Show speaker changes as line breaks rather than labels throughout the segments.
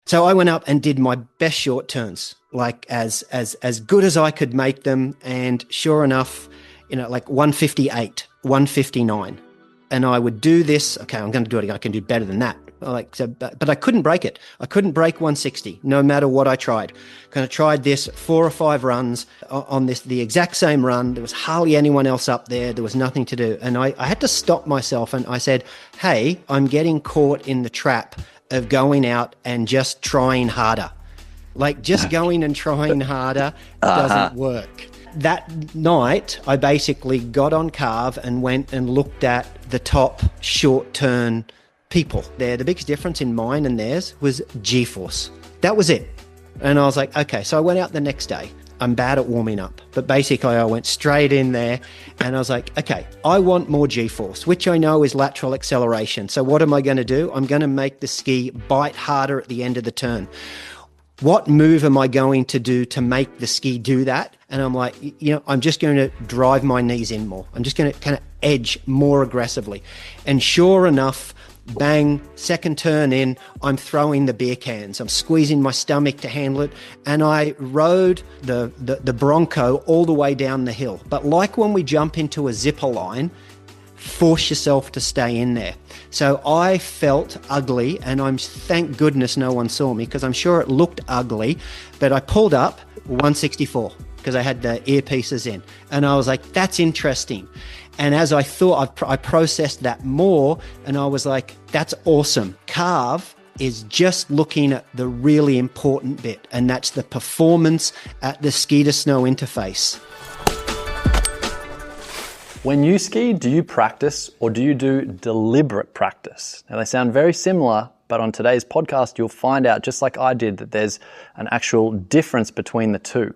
So I went up and did my best short turns, like as good as I could make them. And sure enough, like 158, 159. And I would do this. Okay, I'm going to do it again. I can do better than that. But I couldn't break it. I couldn't break 160, no matter what I tried. Kind of tried this 4 or 5 runs on the exact same run. There was hardly anyone else up there. There was nothing to do. And I had to stop myself and I said, hey, I'm getting caught in the trap of going out and just trying harder. Like just going and trying harder doesn't work. That night, I basically got on CARV and went and looked at the top short turn people. The biggest difference in mine and theirs was G-force. That was it. And I was like, okay, so I went out the next day. I'm bad at warming up, but basically I went straight in there and I was like, okay, I want more G-force, which I know is lateral acceleration. So what am I going to do? I'm going to make the ski bite harder at the end of the turn. What move am I going to do to make the ski do that? And I'm like, I'm just going to drive my knees in more. I'm just going to kind of edge more aggressively. And sure enough, bang, second turn in, I'm throwing the beer cans. I'm squeezing my stomach to handle it. And I rode the Bronco all the way down the hill. But like when we jump into a zipper line, force yourself to stay in there. So I felt ugly, and thank goodness no one saw me because I'm sure it looked ugly, but I pulled up 164 because I had the earpieces in. And I was like, that's interesting. And as I thought, I processed that more, and I was like, that's awesome. CARV is just looking at the really important bit, and that's the performance at the ski to snow interface.
When you ski, do you practice or do you do deliberate practice? Now, they sound very similar, but on today's podcast, you'll find out, just like I did, that there's an actual difference between the two.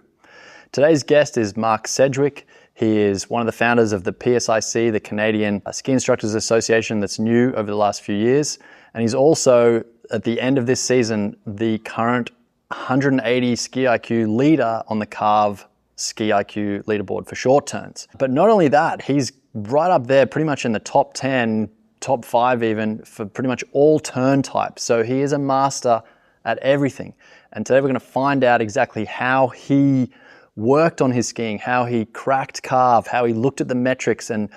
Today's guest is Mark Sedgwick. He is one of the founders of the PSIC, the Canadian Ski Instructors Association that's new over the last few years. And he's also, at the end of this season, the current 180 ski IQ leader on the CARV ski IQ leaderboard for short turns. But not only that, he's right up there pretty much in the top 10, top 5 even, for pretty much all turn types. So he is a master at everything. And today we're going to find out exactly how he worked on his skiing, how he cracked CARV, how he looked at the metrics and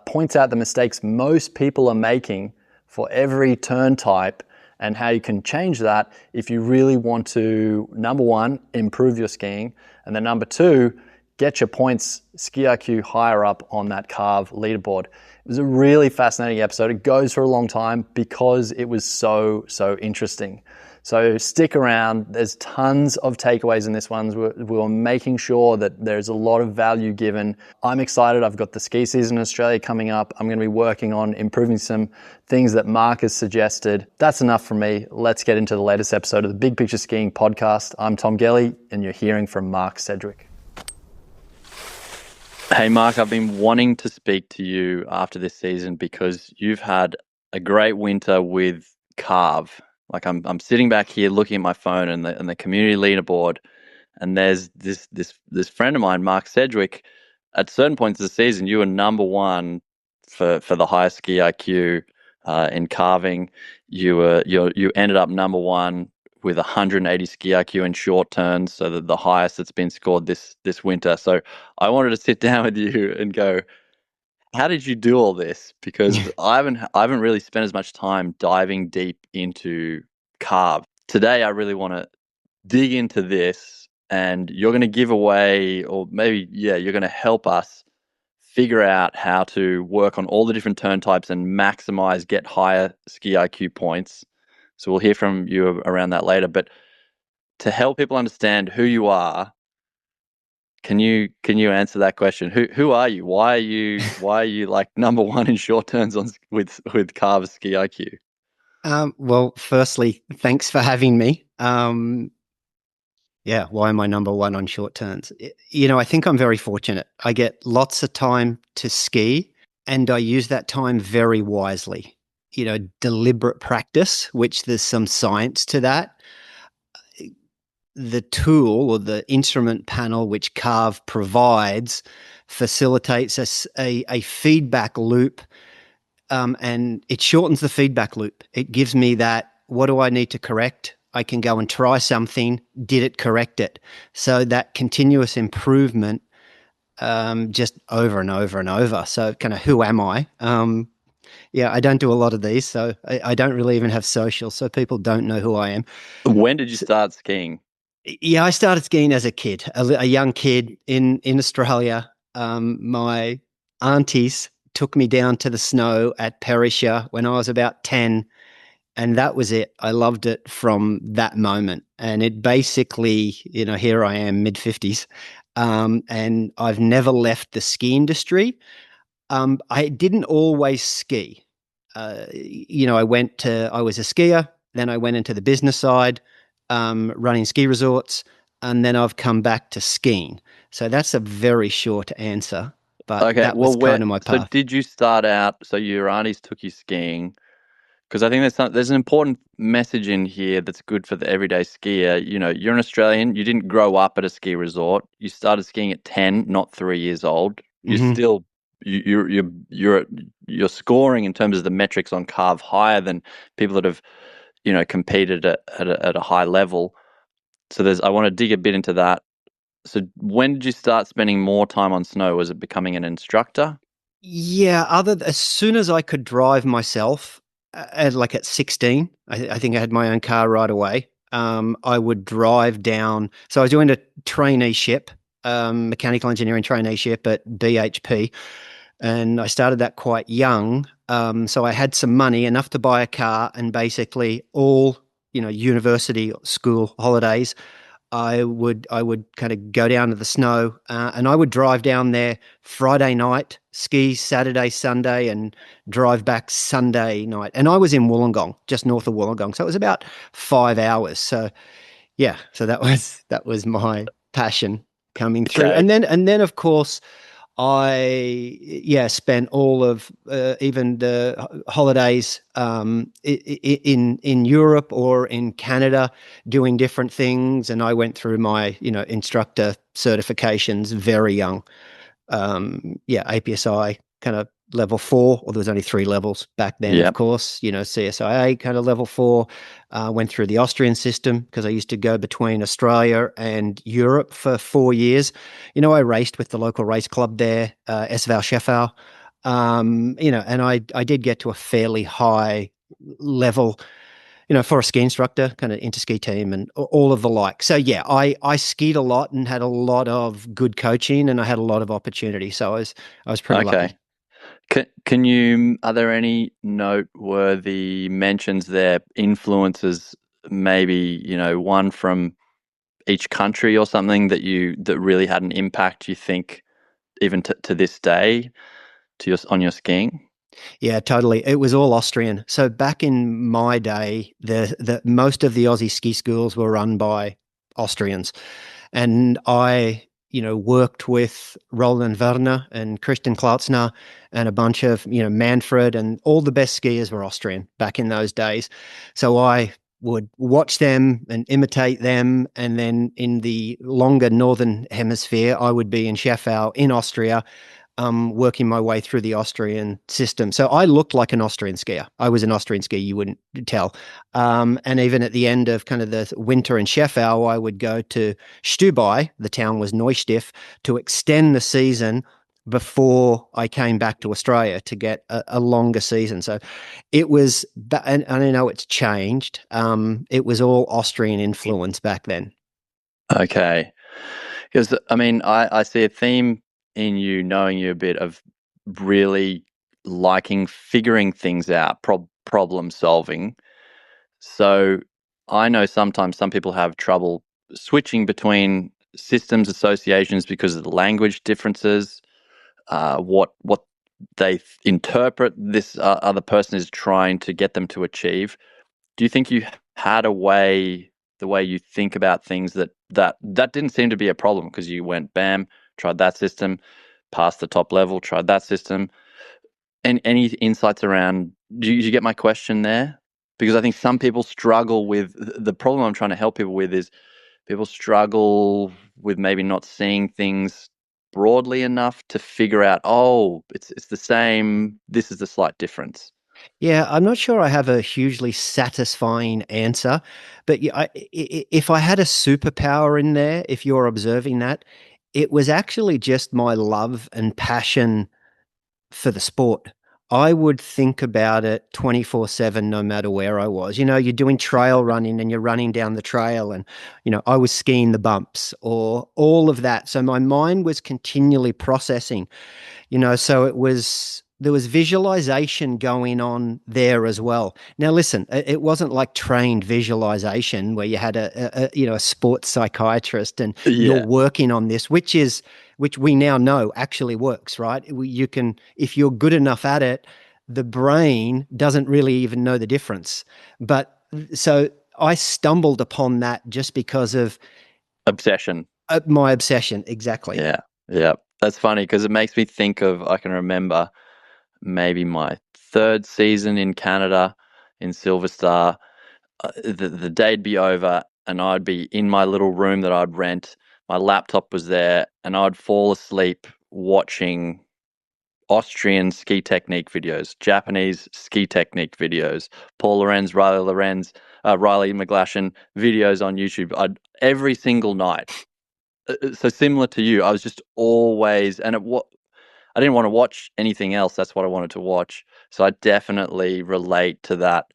points out the mistakes most people are making for every turn type, and how you can change that if you really want to, number one, improve your skiing, and then number two, get your points, ski IQ higher up on that CARV leaderboard. It was a really fascinating episode. It goes for a long time because it was so interesting. So stick around. There's tons of takeaways in this one. We're making sure that there's a lot of value given. I'm excited. I've got the ski season in Australia coming up. I'm going to be working on improving some things that Mark has suggested. That's enough from me. Let's get into the latest episode of the Big Picture Skiing podcast. I'm Tom Gelly, and you're hearing from Mark Sedgwick. Hey, Mark, I've been wanting to speak to you after this season because you've had a great winter with CARV. Like I'm sitting back here looking at my phone and the community leaderboard, and there's this friend of mine, Mark Sedgwick. At certain points of the season, you were number one for the highest ski IQ in carving. You ended up number one with 180 ski IQ in short turns, so the highest that's been scored this winter. So I wanted to sit down with you and go, how did you do all this? Because I haven't really spent as much time diving deep into CARV. Today, I really want to dig into this, and you're going to give away, or maybe, you're going to help us figure out how to work on all the different turn types and maximize, get higher ski IQ points. So we'll hear from you around that later. But to help people understand who you are, Can you answer that question? Who are you? Why are you like number one in short turns with CARV ski IQ?
Well, firstly, thanks for having me. Why am I number one on short turns? I think I'm very fortunate. I get lots of time to ski, and I use that time very wisely. Deliberate practice, which there's some science to that. The tool or the instrument panel which CARV provides facilitates a feedback loop, and it shortens the feedback loop. It gives me that, what do I need to correct? I can go and try something. Did it correct it? So that continuous improvement, just over and over and over. So kind of who am I? Yeah, I don't do a lot of these, so I don't really even have social, so people don't know who I am.
When did you
So,
start skiing?
yeah, I started skiing as a kid, a young kid in Australia. My aunties took me down to the snow at Perisher when I was about 10, and that was it. I loved it from that moment. And it basically, here I am, mid 50s, and I've never left the ski industry. I didn't always ski. I was a skier, then I went into the business side, running ski resorts, and then I've come back to skiing. So that's a very short answer, but
Okay,
that
well,
was kind of my
so
path.
did you start out, so your aunties took you skiing? Because I think there's an important message in here that's good for the everyday skier. You know, you're an Australian, you didn't grow up at a ski resort. You started skiing at 10, not 3 years old. You're
Hmm.
still you're scoring in terms of the metrics on CARV higher than people that have, competed at a high level. So I want to dig a bit into that. So when did you start spending more time on snow? Was it becoming an instructor?
Yeah, as soon as I could drive myself, at 16, I think I had my own car right away. I would drive down. So I was doing a traineeship, mechanical engineering traineeship at BHP, and I started that quite young. So I had some money, enough to buy a car, and basically all university school holidays I would kind of go down to the snow, and I would drive down there Friday night, ski Saturday, Sunday, and drive back Sunday night. And I was in Wollongong, just north of Wollongong, so it was about 5 hours. So yeah, so that was my passion coming through.
Okay.
And then of course I spent all of even the holidays in Europe or in Canada doing different things, and I went through my instructor certifications very young. APSI kind of level 4, or there was only 3 levels back then, of
Yep.
course. CSIA kind of level 4. Went through the Austrian system because I used to go between Australia and Europe for 4 years. I raced with the local race club there, SV Sheffield. And I did get to a fairly high level, for a ski instructor, kind of interski team and all of the like. So yeah, I skied a lot and had a lot of good coaching, and I had a lot of opportunity. So I was pretty
Okay.
lucky.
Are there any noteworthy mentions there, influences, maybe, one from each country or something that really had an impact, you think, even to this day, on your skiing?
Yeah, totally. It was all Austrian. So back in my day, the most of the Aussie ski schools were run by Austrians, and I worked with Roland Werner and Christian Klautzner and a bunch of Manfred, and all the best skiers were Austrian back in those days. So I would watch them and imitate them, and then in the longer northern hemisphere, I would be in Sheffield in Austria, working my way through the Austrian system. So I looked like an Austrian skier. I was an Austrian skier, you wouldn't tell. And even at the end of kind of the winter in Sheffield, I would go to Stubai, the town was Neustift, to extend the season before I came back to Australia to get a longer season. So it was, and I know it's changed. It was all Austrian influence back then.
Okay. Because, I mean, I see a theme in you, knowing you a bit, of really liking figuring things out, problem solving. So I know sometimes some people have trouble switching between systems associations because of the language differences, what they interpret this other person is trying to get them to achieve. Do you think you had the way you think about things, that didn't seem to be a problem, because you went bam, tried that system, passed the top level, tried that system? And any insights around? Do you get my question there? Because I think some people struggle with the problem I'm trying to help people with is people struggle with maybe not seeing things broadly enough to figure out, oh, it's the same. This is the slight difference.
Yeah, I'm not sure I have a hugely satisfying answer, but if I had a superpower in there, if you're observing that, it was actually just my love and passion for the sport. I would think about it 24/7, no matter where I was. You're doing trail running and you're running down the trail, and, I was skiing the bumps or all of that. So my mind was continually processing. So there was visualization going on there as well. Now listen, it wasn't like trained visualization where you had a sports psychiatrist and you're
Yeah.
working on this, which we now know actually works, right? You can, if you're good enough at it, the brain doesn't really even know the difference. But so I stumbled upon that just because of
Obsession.
my obsession. Exactly.
Yeah. Yeah. That's funny because it makes me think of, I can remember maybe my third season in Canada in Silver Star. The day'd be over and I'd be in my little room that I'd rent. My laptop was there and I'd fall asleep watching Austrian ski technique videos, Japanese ski technique videos, Paul Lorenz, Riley McGlashan videos on YouTube. Every single night. So similar to you, I was just always, and I didn't want to watch anything else. That's what I wanted to watch. So I definitely relate to that.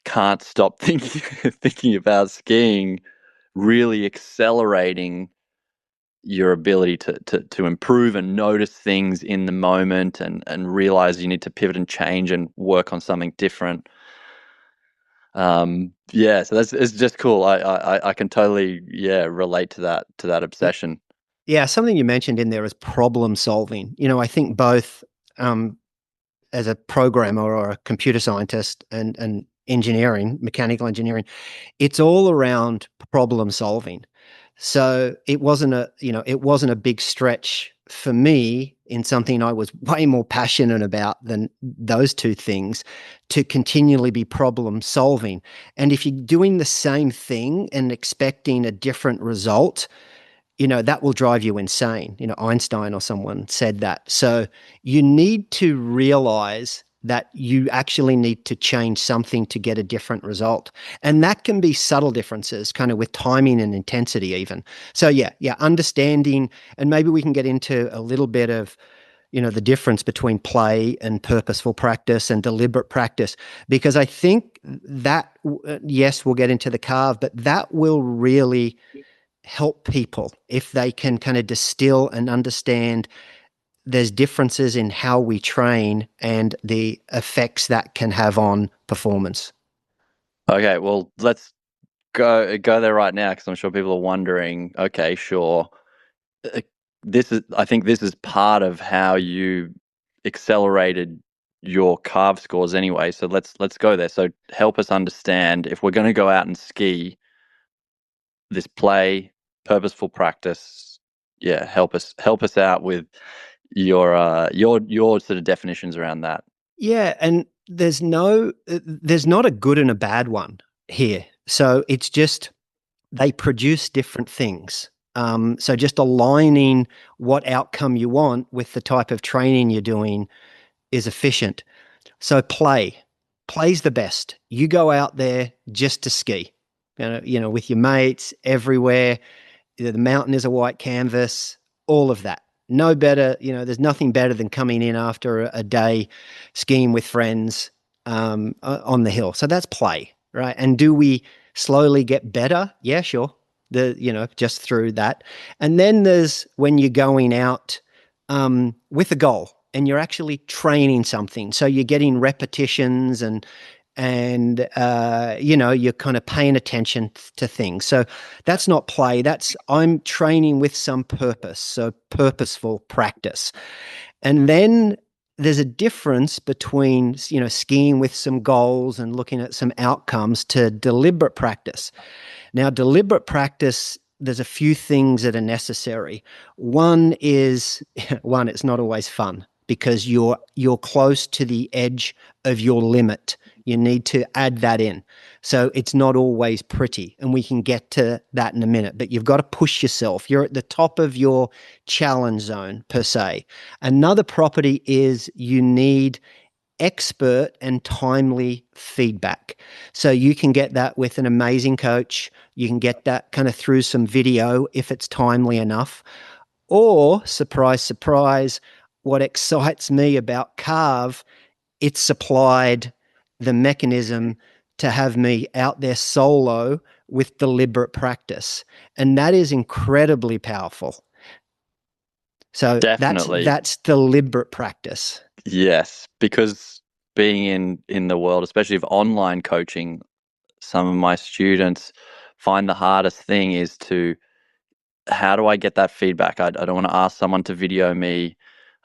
Can't stop thinking thinking about skiing, really accelerating your ability to improve and notice things in the moment and realize you need to pivot and change and work on something different. Yeah, so it's just cool. I can totally relate to that obsession.
Yeah, something you mentioned in there is problem solving. I think both as a programmer or a computer scientist and engineering, mechanical engineering, it's all around problem solving. So it wasn't a big stretch for me in something I was way more passionate about than those two things to continually be problem solving. And if you're doing the same thing and expecting a different result, that will drive you insane. Einstein or someone said that. So you need to realize that you actually need to change something to get a different result. And that can be subtle differences, kind of with timing and intensity, even. So, yeah, understanding, and maybe we can get into a little bit of, the difference between play and purposeful practice and deliberate practice, because I think that, yes, we'll get into the CARV, but that will really help people if they can kind of distill and understand there's differences in how we train and the effects that can have on performance.
Okay, well, let's go there right now because I'm sure people are wondering. Okay, sure. Uh, I think this is part of how you accelerated your carve scores anyway. So let's go there. So help us understand if we're going to go out and ski this play, purposeful practice. Yeah, help us out with your sort of definitions around that.
Yeah, and there's not a good and a bad one here. So it's just they produce different things. So just aligning what outcome you want with the type of training you're doing is efficient. So play's the best. You go out there just to ski, with your mates everywhere. The mountain is a white canvas, all of that. No better, there's nothing better than coming in after a day skiing with friends on the hill. So that's play, right? And do we slowly get better? Yeah, sure. Just through that. And then there's when you're going out with a goal and you're actually training something. So you're getting repetitions and you're kind of paying attention to things. So that's not play. That's I'm training with some purpose. So purposeful practice. And then there's a difference between skiing with some goals and looking at some outcomes to deliberate practice. Now, deliberate practice, there's a few things that are necessary. One is it's not always fun because you're close to the edge of your limit. You need to add that in. So it's not always pretty, and we can get to that in a minute, but you've got to push yourself. You're at the top of your challenge zone per se. Another property is you need expert and timely feedback. So you can get that with an amazing coach. You can get that kind of through some video if it's timely enough. Or, surprise, surprise, what excites me about CARV, it supplied the mechanism to have me out there solo with deliberate practice. And that is incredibly powerful. So
Definitely.
that's deliberate practice.
Yes, because being in the world, especially of online coaching, some of my students find the hardest thing is to, how do I get that feedback? I don't want to ask someone to video me.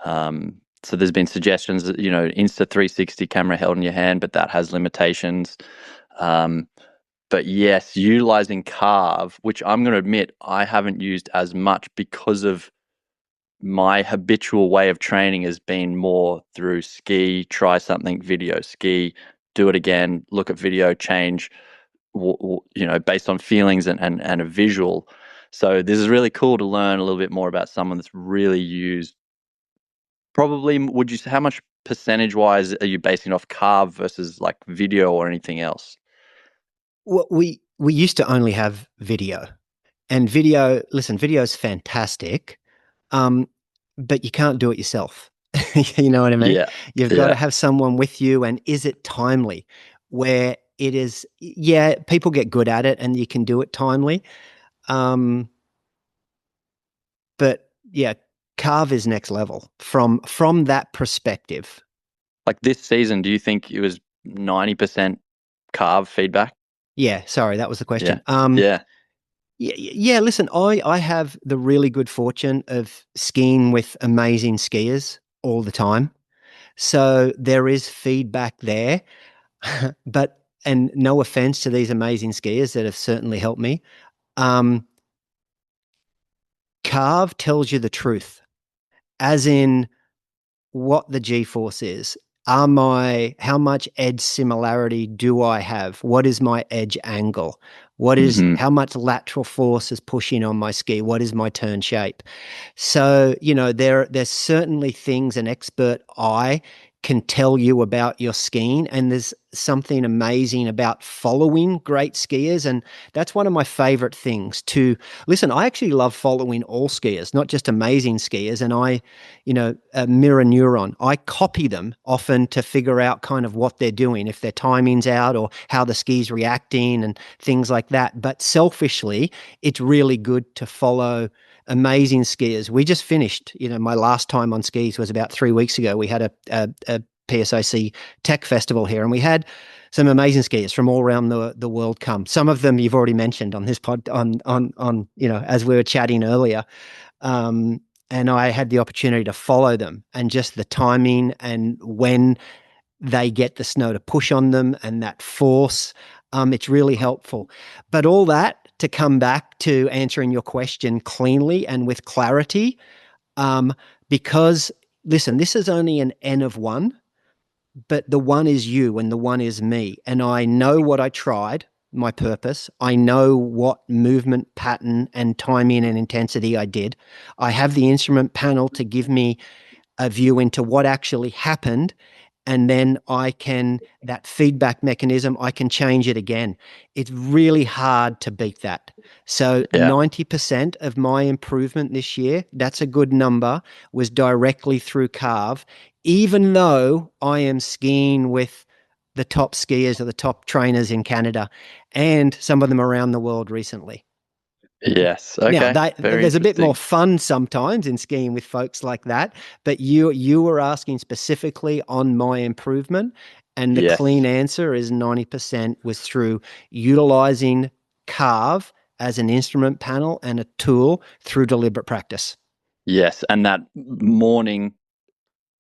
So there's been suggestions that, Insta 360 camera held in your hand, but that has limitations. But yes, utilizing CARV, which I'm going to admit I haven't used as much because of my habitual way of training has been more through ski, try something, video, ski, do it again, look at video, change, based on feelings and a visual. So this is really cool to learn a little bit more about someone that's really used. Probably, would you say, how much percentage wise are you basing it off CARV versus like video or anything else?
Well, we used to only have video, and video. Listen, video is fantastic, but you can't do it yourself. You know what I mean?
Yeah,
You've got to
yeah,
have someone with you, and is it timely? Where it is, yeah, people get good at it, and you can do it timely. Um, but yeah, carve is next level from that perspective.
like this season, do you think it was 90% CARV feedback?
Yeah, sorry, that was the
Yeah,
question.
yeah.
Yeah. Listen, I have the really good fortune of skiing with amazing skiers all the time, so there is feedback there. But and no offense to these amazing skiers that have certainly helped me. Um, Carve tells you the truth, as in what the G-force is. How much edge similarity do I have? What is my edge angle?
Hmm.
How much lateral force is pushing on my ski? What is my turn shape? So, there's certainly things an expert eye can tell you about your skiing, and there's something amazing about following great skiers. And that's one of my favorite things to listen. I actually love following all skiers, not just amazing skiers. And mirror neuron, I copy them often to figure out kind of what they're doing, if their timing's out or how the ski's reacting and things like that. But selfishly, it's really good to follow amazing skiers. We just finished, my last time on skis was about 3 weeks ago. We had a PSIC tech festival here, and we had some amazing skiers from all around the world come. Some of them you've already mentioned on this pod on as we were chatting earlier. And I had the opportunity to follow them, and just the timing and when they get the snow to push on them and that force. It's really helpful. But all that to come back to answering your question cleanly and with clarity, because listen, this is only an N of one, but the one is you and the one is me. And I know what I tried, my purpose. I know what movement pattern and timing and intensity I did. I have the instrument panel to give me a view into what actually happened, and then that feedback mechanism, I can change it again. It's really hard to beat that. So
Yeah.
90% of my improvement this year, that's a good number, was directly through CARV, even though I am skiing with the top skiers or the top trainers in Canada and some of them around the world recently.
Yes.
Now,
Okay. Very
there's a bit more
interesting.
fun sometimes in skiing with folks like that, but you were asking specifically on my improvement, and the clean
Yes.
answer is 90% was through utilizing CARV as an instrument panel and a tool through deliberate practice.
Yes. And that morning,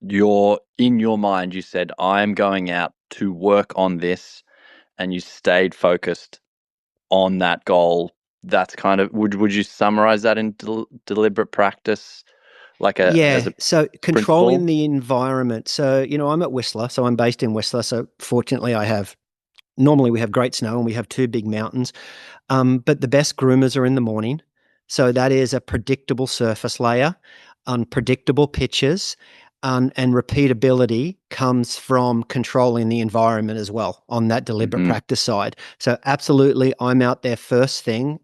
in your mind, you said, I'm going out to work on this, and you stayed focused on that goal. That's kind of, would you summarize that in deliberate practice, like as
Yeah,
a
so controlling
principle?
the environment. So, I'm at Whistler, so I'm based in Whistler. So fortunately normally we have great snow and we have two big mountains. But the best groomers are in the morning. So that is a predictable surface layer on predictable pitches. and repeatability comes from controlling the environment as well on that deliberate practice side. So absolutely, I'm out there first thing,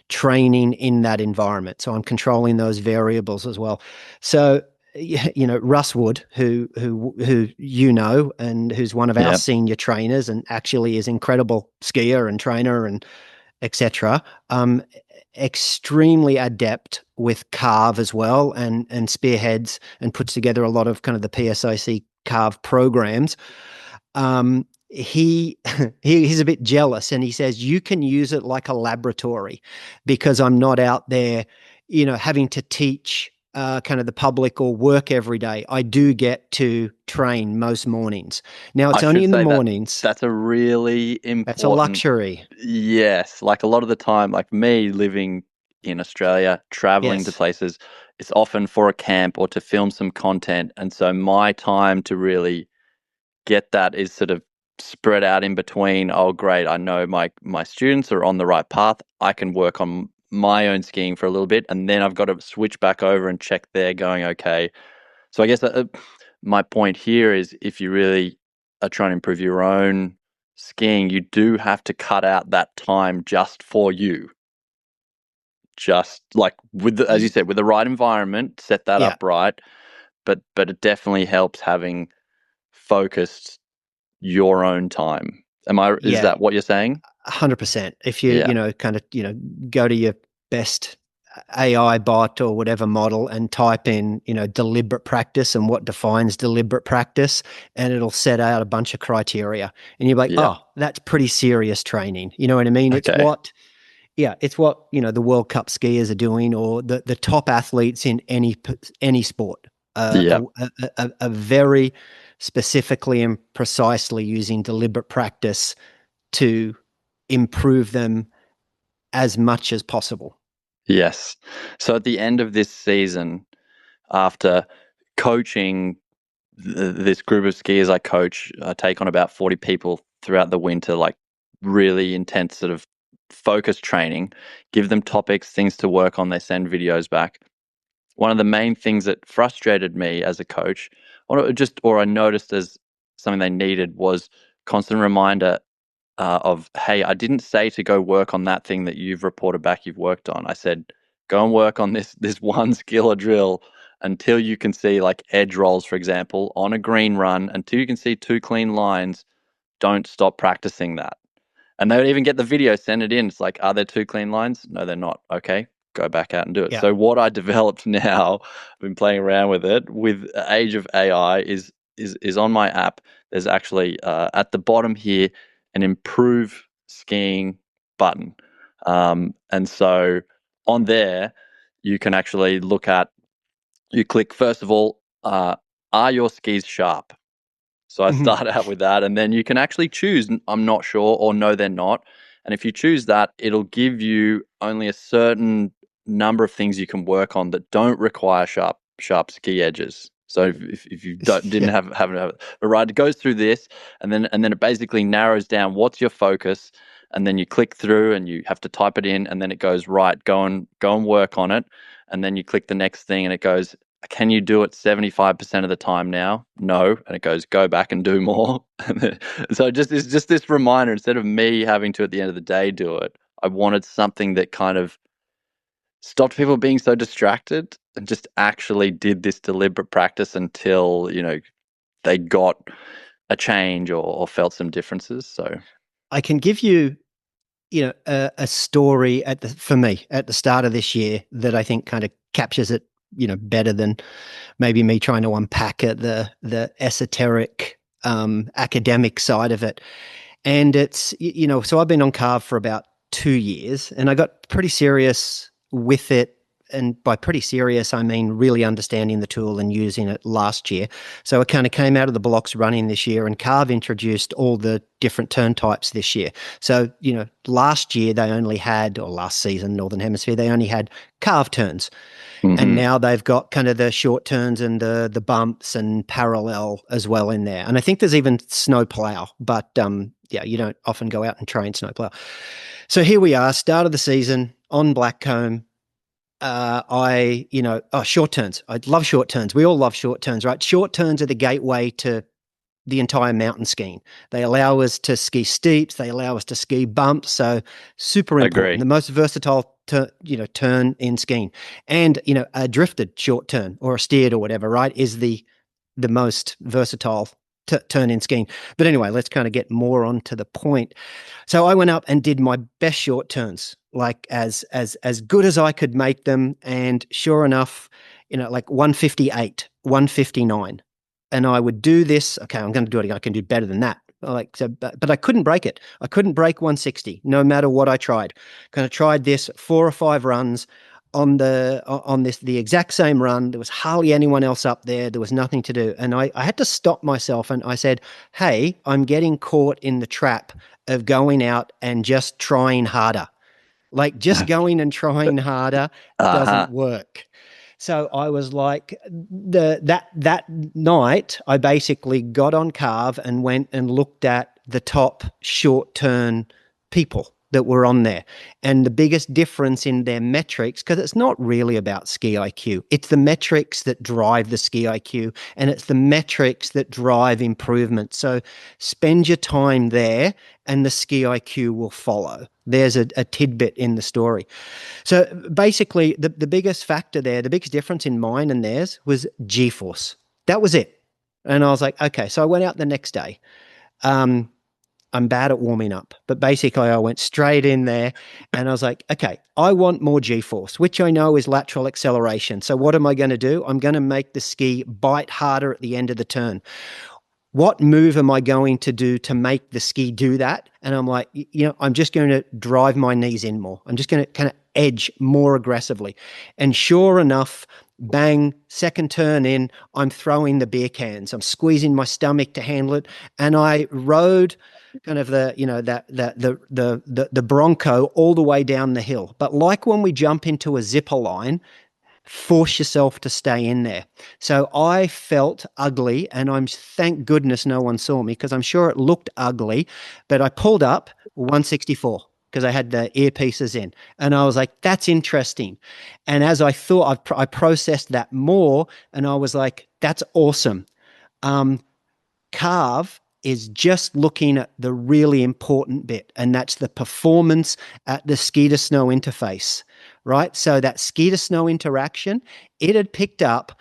training in that environment. So I'm controlling those variables as well. So, Russ Wood, who and who's one of our senior trainers and actually is incredible skier and trainer and etc. Extremely adept with CARV as well, and spearheads and puts together a lot of kind of the PSIC CARV programs. He's a bit jealous, and he says you can use it like a laboratory because I'm not out there, having to teach kind of the public or work every day. I do get to train most mornings. Now it's only in the mornings.
That's a really important.
That's a luxury.
Yes, like a lot of the time, like me living in Australia, traveling to places, it's often for a camp or to film some content, and so my time to really get that is sort of spread out in between. Oh, great! I know my students are on the right path. I can work on my own skiing for a little bit, and then I've got to switch back over and check they're going okay. So I guess my point here is if you really are trying to improve your own skiing, you do have to cut out that time just for you. Just like as you said, with the right environment, set that up right. But it definitely helps having focused your own time. Is that what you're saying?
100%. If you, go to your best AI bot or whatever model and type in, deliberate practice and what defines deliberate practice, and it'll set out a bunch of criteria. And you're like, oh, that's pretty serious training. You know what I mean? Okay. It's what, the World Cup skiers are doing, or the top athletes in any sport. A very specifically and precisely using deliberate practice to improve them as much as possible.
Yes. So at the end of this season, after coaching this group of skiers I coach, I take on about 40 people throughout the winter, like really intense sort of focused training, give them topics, things to work on, they send videos back. One of the main things that frustrated me as a coach, or I noticed as something they needed, was constant reminder of, hey, I didn't say to go work on that thing that you've reported back you've worked on. I said, go and work on this one skill or drill until you can see, like edge rolls, for example, on a green run, until you can see 2 clean lines. Don't stop practicing that. And they would even get the video, send it in. It's like, are there 2 clean lines? No, they're not. Okay, go back out and do it. So what I developed now, I've been playing around with it, with the age of AI, is on my app. There's actually at the bottom here an improve skiing button. And so on there, you can actually look at, you click, first of all, are your skis sharp? So I start out with that, and then you can actually choose, I'm not sure, or no, they're not. And if you choose that, it'll give you only a certain number of things you can work on that don't require sharp ski edges. So if you didn't have but right, it goes through this, and then it basically narrows down what's your focus, and then you click through and you have to type it in, and then it goes, right, go and work on it, and then you click the next thing, and it goes, can you do it 75% of the time now? No. And it goes, go back and do more. So it's just this reminder, instead of me having to at the end of the day do it, I wanted something that kind of stopped people being so distracted and just actually did this deliberate practice until, they got a change or felt some differences. So
I can give you, a story for me at the start of this year that I think kind of captures it, better than maybe me trying to unpack it, the esoteric academic side of it. And it's, so I've been on CARV for about 2 years, and I got pretty serious with it. And by pretty serious, I mean really understanding the tool and using it last year. So it kind of came out of the blocks running this year, and CARV introduced all the different turn types this year. So, last year they only had, or last season, Northern Hemisphere, they only had CARV turns. And now they've got kind of the short turns and the bumps and parallel as well in there. And I think there's even snow plow, but you don't often go out and train snow plow. So here we are, start of the season on Blackcomb. short turns. I love short turns. We all love short turns, right? Short turns are the gateway to the entire mountain skiing. They allow us to ski steeps. They allow us to ski bumps. So super important.
Agree.
The most versatile turn in skiing. And, a drifted short turn or a steered or whatever, right, is the most versatile turn in skiing. But anyway, let's kind of get more onto the point. So I went up and did my best short turns, like as good as I could make them. And sure enough, like 158, 159. And I would do this. Okay, I'm going to do it again. I can do better than that. But I couldn't break it. I couldn't break 160, no matter what I tried. Kind of tried this 4 or 5 runs on the exact same run. There was hardly anyone else up there. There was nothing to do, and I had to stop myself. And I said, "Hey, I'm getting caught in the trap of going out and just trying harder. Like just going and trying harder doesn't work." So I was like, that night, I basically got on CARV and went and looked at the top short turn people that were on there. And the biggest difference in their metrics, because it's not really about ski IQ, it's the metrics that drive the ski IQ, and it's the metrics that drive improvement. So spend your time there and the ski IQ will follow. There's a tidbit in the story. So basically, the biggest factor there, the biggest difference in mine and theirs was G-force. That was it. And I was like, okay. So I went out the next day. I'm bad at warming up, but basically I went straight in there and I was like, okay, I want more G-force, which I know is lateral acceleration. So what am I going to do? I'm going to make the ski bite harder at the end of the turn. What move am I going to do to make the ski do that? And I'm like, I'm just going to drive my knees in more. I'm just going to kind of edge more aggressively. And sure enough, bang, second turn in, I'm throwing the beer cans. I'm squeezing my stomach to handle it. And I rode kind of the Bronco all the way down the hill. But like when we jump into a zipper line, force yourself to stay in there. So I felt ugly, and thank goodness no one saw me, because I'm sure it looked ugly, but I pulled up 164 because I had the earpieces in, and I was like, that's interesting. And as I thought, I processed that more, and I was like, that's awesome. CARV is just looking at the really important bit, and that's the performance at the ski to snow interface, right? So that ski to snow interaction, it had picked up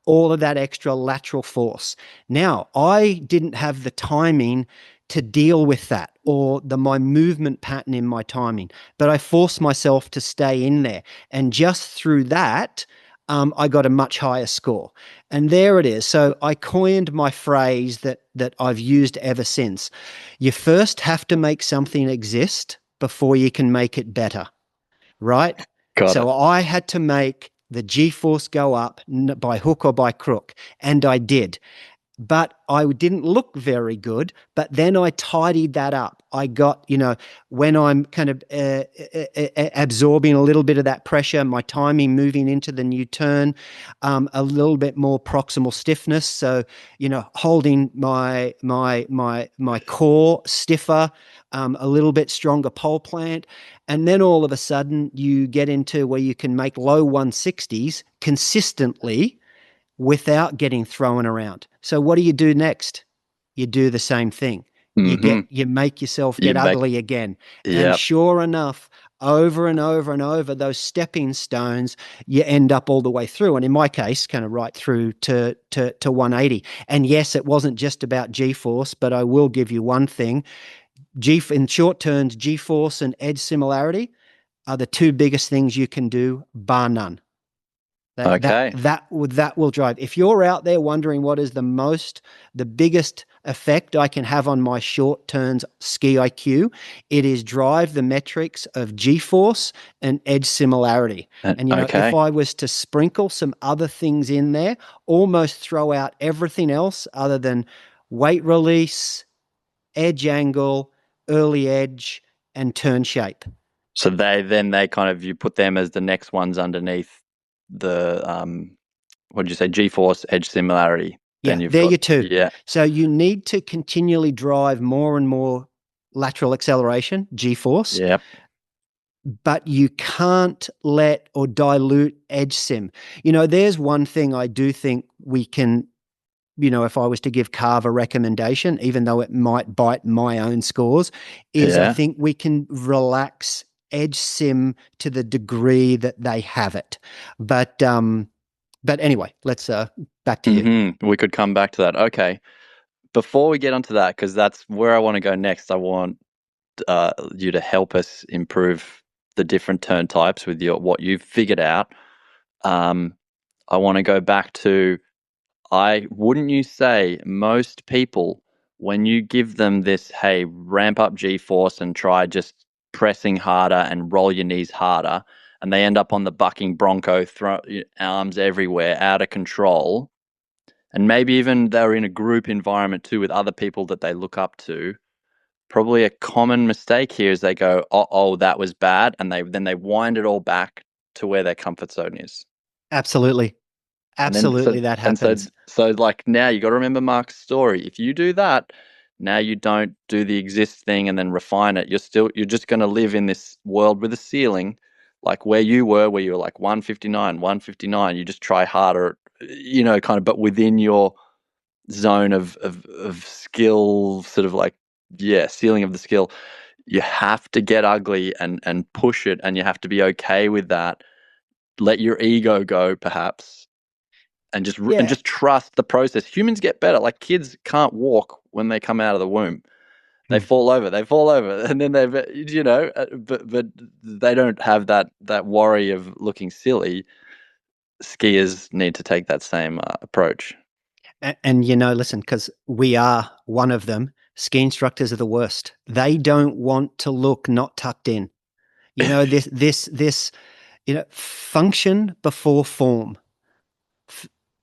all of that extra lateral force. Now, I didn't have the timing to deal with that, or my movement pattern in my timing, but I forced myself to stay in there. And just through that, I got a much higher score. And there it is. So I coined my phrase that I've used ever since. You first have to make something exist before you can make it better, right? So I had to make the G-force go up by hook or by crook, and I did. But I didn't look very good. But then I tidied that up. I got, when I'm kind of absorbing a little bit of that pressure, my timing moving into the new turn, a little bit more proximal stiffness. So, holding my core stiffer, a little bit stronger pole plant. And then all of a sudden you get into where you can make low 160s consistently without getting thrown around. So what do you do next? You do the same thing. You make yourself get ugly again. Yep. And sure enough, over and over and over those stepping stones, you end up all the way through. And in my case, kind of right through to 180. And yes, it wasn't just about G-force, but I will give you one thing. In short turns, G-force and edge similarity are the two biggest things you can do, bar none. That will drive. If you're out there wondering what is the biggest effect I can have on my short turns ski IQ, it is drive the metrics of G-force and edge similarity. And if I was to sprinkle some other things in there, almost throw out everything else other than weight release, edge angle, early edge, and turn shape.
So you put them as the next ones underneath the what did you say, G-force, edge similarity.
Yeah, you two. Yeah. So you need to continually drive more and more lateral acceleration, G-force.
Yep.
but you can't let or dilute edge sim. There's one thing I do think we can, if I was to give CARV a recommendation, even though it might bite my own scores, is I think we can relax edge sim to the degree that they have it. But anyway, let's back to you.
We could come back to that. Okay. Before we get onto that, because that's where I want to go next, I want you to help us improve the different turn types with what you've figured out. I want to go back to, wouldn't you say most people, when you give them this, hey, ramp up G-force and try just pressing harder and roll your knees harder, and they end up on the bucking bronco, throw arms everywhere, out of control, and maybe even they're in a group environment too with other people that they look up to. Probably a common mistake here is they go, oh, that was bad, and they wind it all back to where their comfort zone is.
Absolutely. Absolutely, that happens.
So like now you got to remember Mark's story. If you do that, now you don't do the exist thing and then refine it. You're just going to live in this world with a ceiling, like where you were like 159. You just try harder, kind of, but within your zone of skill, sort of like, ceiling of the skill. You have to get ugly and push it, and you have to be okay with that. Let your ego go, perhaps, and just trust the process. Humans get better. Like kids can't walk when they come out of the womb. They fall over, and then but they don't have that worry of looking silly. Skiers need to take that same approach.
And listen, because we are one of them, ski instructors are the worst. They don't want to look not tucked in. This function before form.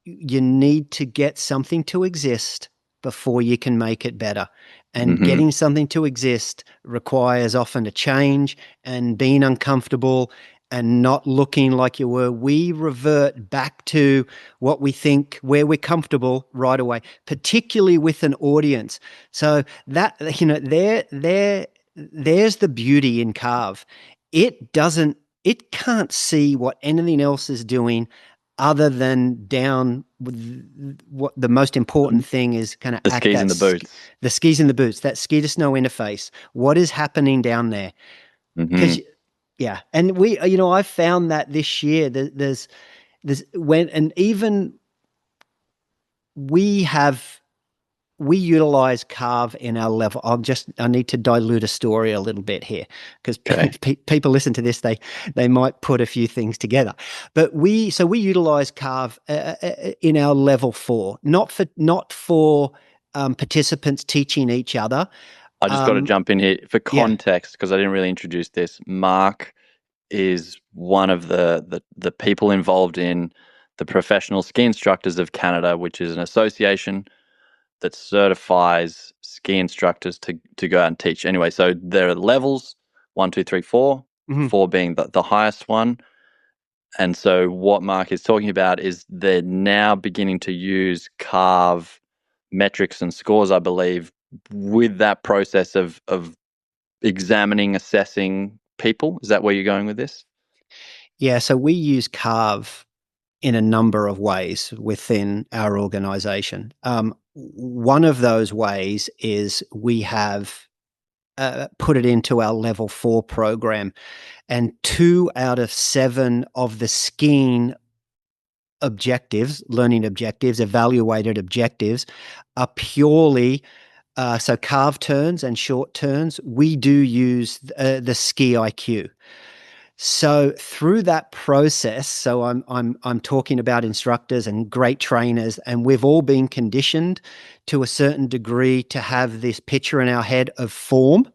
You need to get something to exist before you can make it better. And getting something to exist requires often a change and being uncomfortable and not looking like you were. We revert back to what we think, where we're comfortable right away, particularly with an audience. So that, there's the beauty in CARV. It can't see what anything else is doing other than down with what the most important thing is kind of
the skis and the boots.
The skis and the boots, that ski to snow interface. What is happening down there? Because and I've found that this year there's when, and even we utilize CARV in our level. I need to dilute a story a little bit here because people listen to this, they might put a few things together. But we utilize CARV in our level 4, not for participants teaching each other.
I just got to jump in here for context because I didn't really introduce this. Mark is one of the people involved in the Professional Ski Instructors of Canada, which is an association that certifies ski instructors to go out and teach. Anyway, so there are levels 1, 2, 3, 4, 4 being the highest one. And so what Mark is talking about is they're now beginning to use CARV metrics and scores, I believe, with that process of examining, assessing people. Is that where you're going with this?
Yeah, so we use CARV in a number of ways within our organization. One of those ways is we have put it into our level 4 program, and 2 out of 7 of the skiing objectives, learning objectives, evaluated objectives, are purely so carve turns and short turns. We do use the ski IQ. So through that process, so I'm talking about instructors and great trainers, and we've all been conditioned to a certain degree to have this picture in our head of form,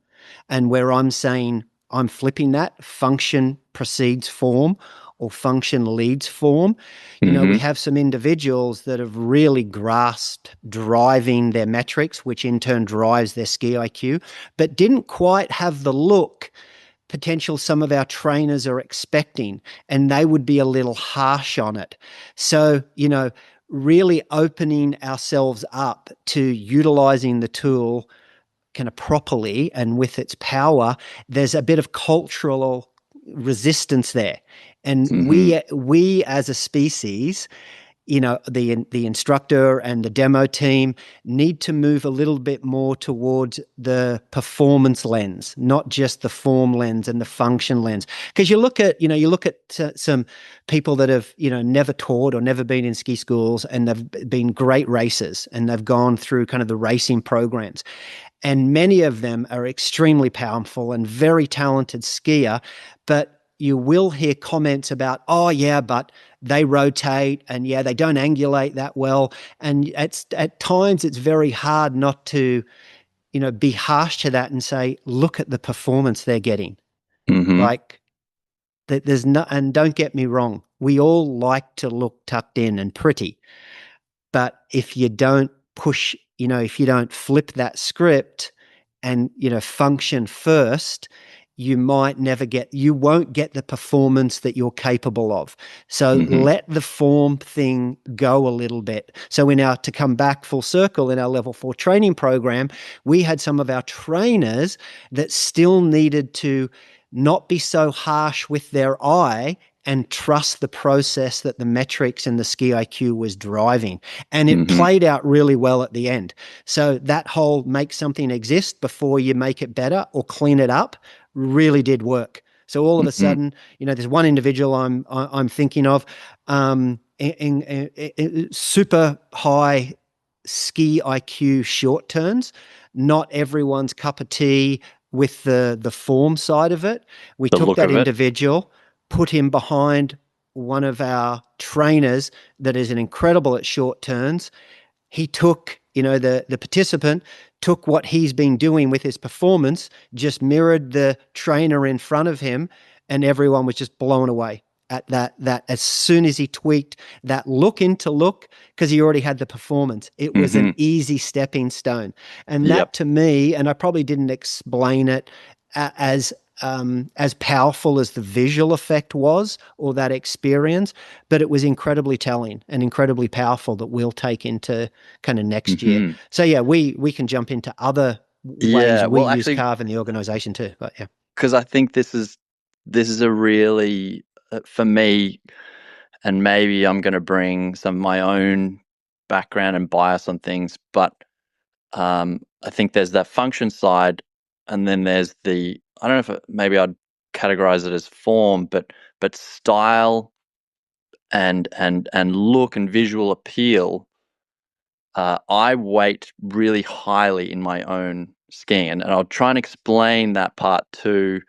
and where I'm saying I'm flipping that, function precedes form or function leads form. We have some individuals that have really grasped driving their metrics, which in turn drives their ski IQ, but didn't quite have the look potential some of our trainers are expecting, and they would be a little harsh on it. So, really opening ourselves up to utilizing the tool kind of properly and with its power. There's a bit of cultural resistance there. And
Mm-hmm.
we as a species, the instructor and the demo team need to move a little bit more towards the performance lens, not just the form lens and the function lens. Because you look at some people that have never taught or never been in ski schools, and they've been great racers, and they've gone through kind of the racing programs, and many of them are extremely powerful and very talented skier, but you will hear comments about, oh yeah, but they rotate, and yeah, they don't angulate that well. And at times it's very hard not to, be harsh to that and say, look at the performance they're getting.
Mm-hmm.
Like there's no, and don't get me wrong, we all like to look tucked in and pretty, but if you don't push, if you don't flip that script and, function first, you won't get the performance that you're capable of. So
Mm-hmm.
let the form thing go a little bit. So to come back full circle in our level 4 training program, we had some of our trainers that still needed to not be so harsh with their eye and trust the process that the metrics and the ski IQ was driving. And it
Mm-hmm.
played out really well at the end. So that whole make something exist before you make it better or clean it up really did work. So all of a
Mm-hmm.
sudden, there's one individual I'm thinking of, super high ski IQ short turns, not everyone's cup of tea with the form side of it. We
The
took
look
that
of it.
individual, put him behind one of our trainers that is an incredible at short turns. He took, the participant took what he's been doing with his performance, just mirrored the trainer in front of him, and everyone was just blown away at that as soon as he tweaked that look into look, because he already had the performance. It was an
Mm-hmm.
easy stepping stone. And that
Yep.
to me, and I probably didn't explain it as powerful as the visual effect was, or that experience, but it was incredibly telling and incredibly powerful that we'll take into kind of next year.
Mm-hmm.
So yeah, we can jump into other ways
Yeah.
we
Well,
use
actually,
CARV in the organization too. But yeah.
because I think this is a really for me, and maybe I'm going to bring some of my own background and bias on things, but I think there's that function side, and then there's I don't know if maybe I'd categorize it as form, but style and look and visual appeal. I weight really highly in my own skiing, and I'll try and explain that part too,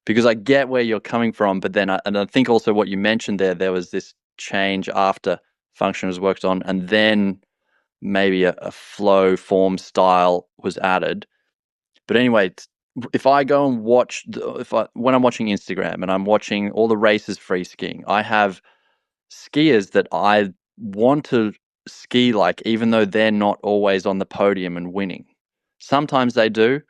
because I get where you're coming from. But then, I think also what you mentioned there was this change after function was worked on, and then maybe a flow form style was added. But anyway, if I go and watch, when I'm watching Instagram and I'm watching all the races free skiing, I have skiers that I want to ski like, even though they're not always on the podium and winning. Sometimes they do,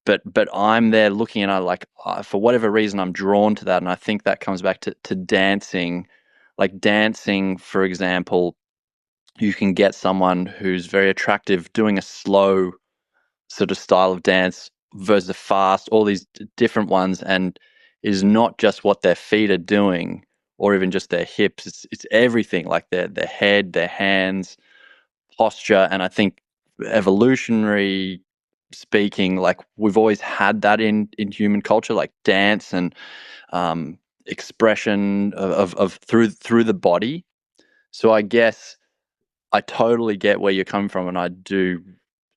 but I'm there looking, and I like, for whatever reason, I'm drawn to that, and I think that comes back to dancing. Like dancing, for example, you can get someone who's very attractive doing a slow sort of style of dance versus a fast, all these different ones, and is not just what their feet are doing or even just their hips. It's everything, like their head, their hands, posture. And I think evolutionary speaking, like we've always had that in human culture, like dance and expression of through the body. So I guess I totally get where you're coming from, and I do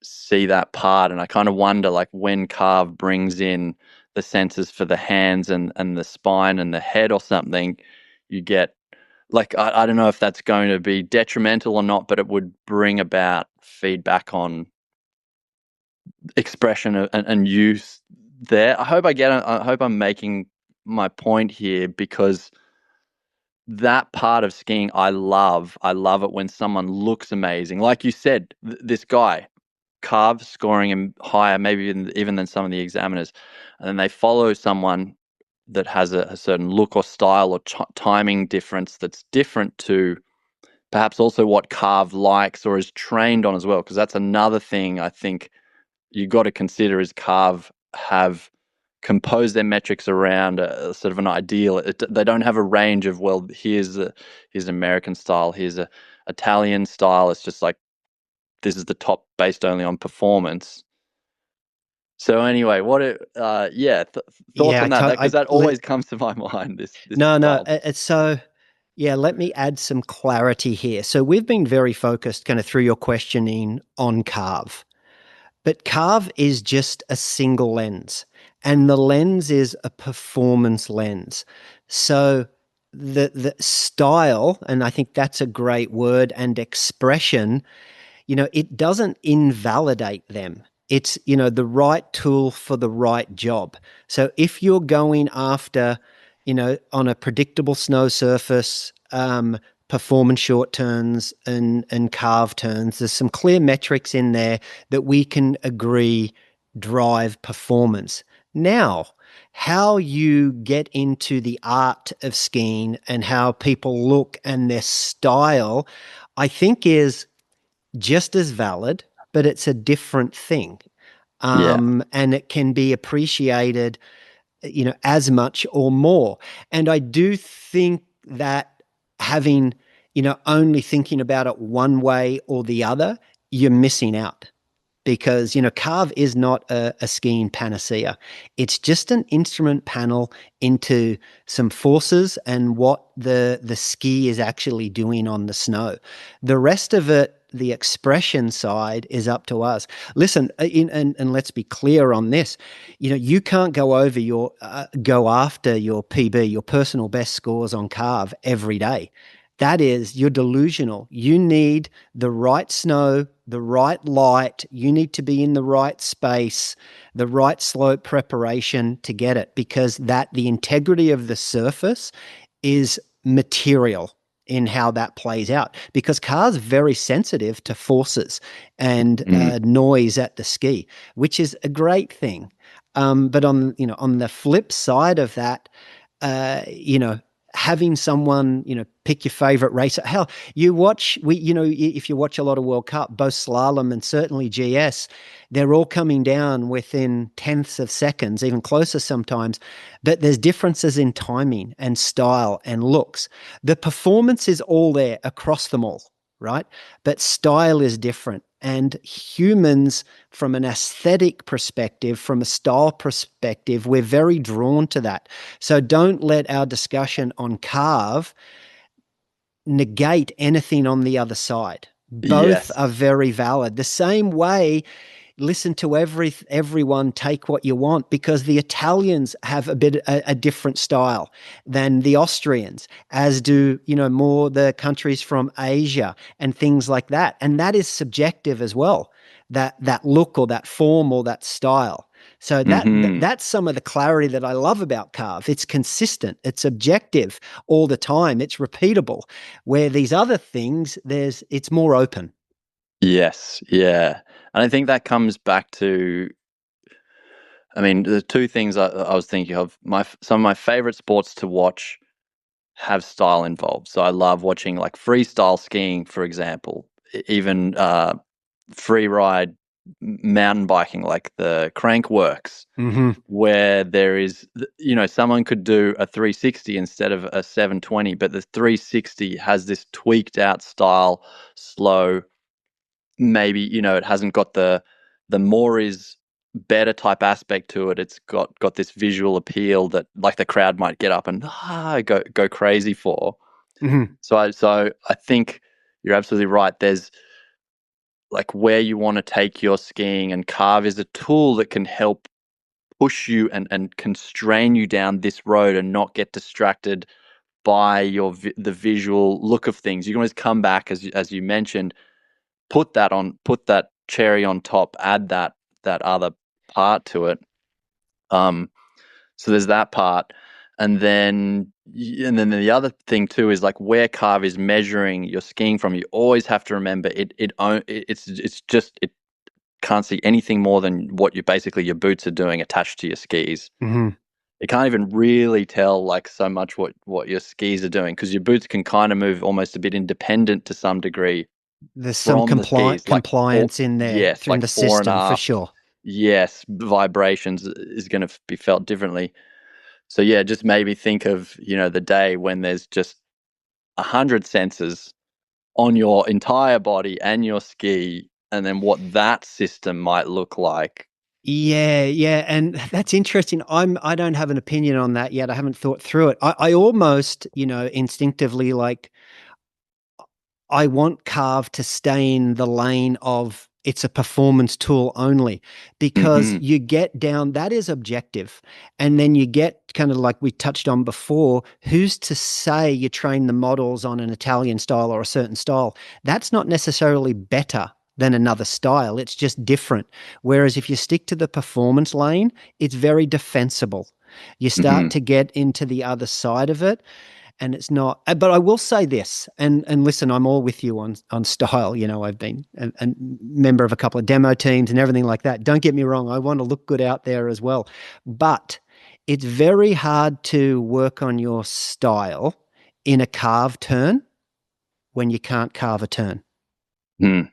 see that part, and I kind of wonder, like, when CARV brings in the sensors for the hands and the spine and the head or something, you get, like, I don't know if that's going to be detrimental or not, but it would bring about feedback on expression and use there. I hope I hope I'm making my point here, because that part of skiing I love. I love it when someone looks amazing. Like you said, this guy, CARV scoring him higher, maybe even than some of the examiners, and then they follow someone that has a certain look or style or timing difference that's different to perhaps also what CARV likes or is trained on as well. Because that's another thing I think you got to consider is CARV have compose their metrics around a sort of an ideal. They don't have a range of, well, here's American style, here's a Italian style. It's just like, this is the top based only on performance. So anyway, thoughts
Yeah,
on that? Because that always comes to my mind. This
no.
style.
It's so. Yeah, let me add some clarity here. So we've been very focused, kind of through your questioning, on CARV. But CARV is just a single lens, and the lens is a performance lens. So the style, and I think that's a great word, and expression, it doesn't invalidate them. It's, the right tool for the right job. So if you're going after, on a predictable snow surface, performance short turns and carve turns, there's some clear metrics in there that we can agree drive performance. Now, how you get into the art of skiing and how people look and their style, I think is just as valid, but it's a different thing.
Yeah.
And it can be appreciated, as much or more. And I do think that having, only thinking about it one way or the other, you're missing out, because CARV is not a skiing panacea. It's just an instrument panel into some forces and what the ski is actually doing on the snow. The rest of it, the expression side, is up to us. Listen, and let's be clear on this. You can't go after your PB, your personal best scores on CARV every day. You're delusional. You need the right snow, the right light. You need to be in the right space, the right slope preparation to get it, because the integrity of the surface is material in how that plays out, because cars are very sensitive to forces and noise at the ski, which is a great thing. But on the flip side of that, having someone, pick your favorite racer. Hell, if you watch a lot of World Cup, both slalom and certainly GS, they're all coming down within tenths of seconds, even closer sometimes. But there's differences in timing and style and looks. The performance is all there across them all, right? But style is different. And humans, from an aesthetic perspective, from a style perspective, we're very drawn to that. So don't let our discussion on CARV negate anything on the other side. Both
Yes.
are very valid. The same way, listen to everyone, take what you want, because the Italians have a different style than the Austrians, as do more the countries from Asia and things like that. And that is subjective as well, that look or that form or that style. So that's some of the clarity that I love about CARV. It's consistent, it's objective all the time, it's repeatable. Where these other things, it's more open.
Yes. Yeah. And I think that comes back to, the two things I was thinking of. Some of my favorite sports to watch have style involved. So I love watching like freestyle skiing, for example, even free ride mountain biking, like the crank works, where there is, someone could do a 360 instead of a 720, but the 360 has this tweaked out style, slow. Maybe, it hasn't got the more is better type aspect to it. It's got this visual appeal that, like, the crowd might get up and go crazy for. So I think you're absolutely right. There's like where you want to take your skiing, and CARV is a tool that can help push you and constrain you down this road and not get distracted by the visual look of things. You can always come back, as you mentioned, put that cherry on top, add that other part to it. So there's that part, and then the other thing too is like where CARV is measuring your skiing from. You always have to remember it's just, it can't see anything more than what your boots are doing attached to your skis. It can't even really tell like so much what your skis are doing, because your boots can kind of move almost a bit independent to some degree.
There's some
From the skis,
compliance in there
yes,
through
like
the
fore and
system for
aft.
sure.
yes, vibrations is going to be felt differently. So yeah, just maybe think of, the day when there's just 100 sensors on your entire body and your ski, and then what that system might look like.
Yeah, yeah, and that's interesting. I don't have an opinion on that yet. I haven't thought through it. I almost, instinctively like I want CARV to stay in the lane of it's a performance tool only, because
Mm-hmm.
you get down, that is objective. And then you get kind of like we touched on before, who's to say you train the models on an Italian style or a certain style? That's not necessarily better than another style. It's just different. Whereas if you stick to the performance lane, it's very defensible. You start
Mm-hmm.
to get into the other side of it, and it's not. But I will say this, and listen, I'm all with you on style. I've been a member of a couple of demo teams and everything like that. Don't get me wrong, I want to look good out there as well, but it's very hard to work on your style in a carve turn when you can't carve a turn.
Mm.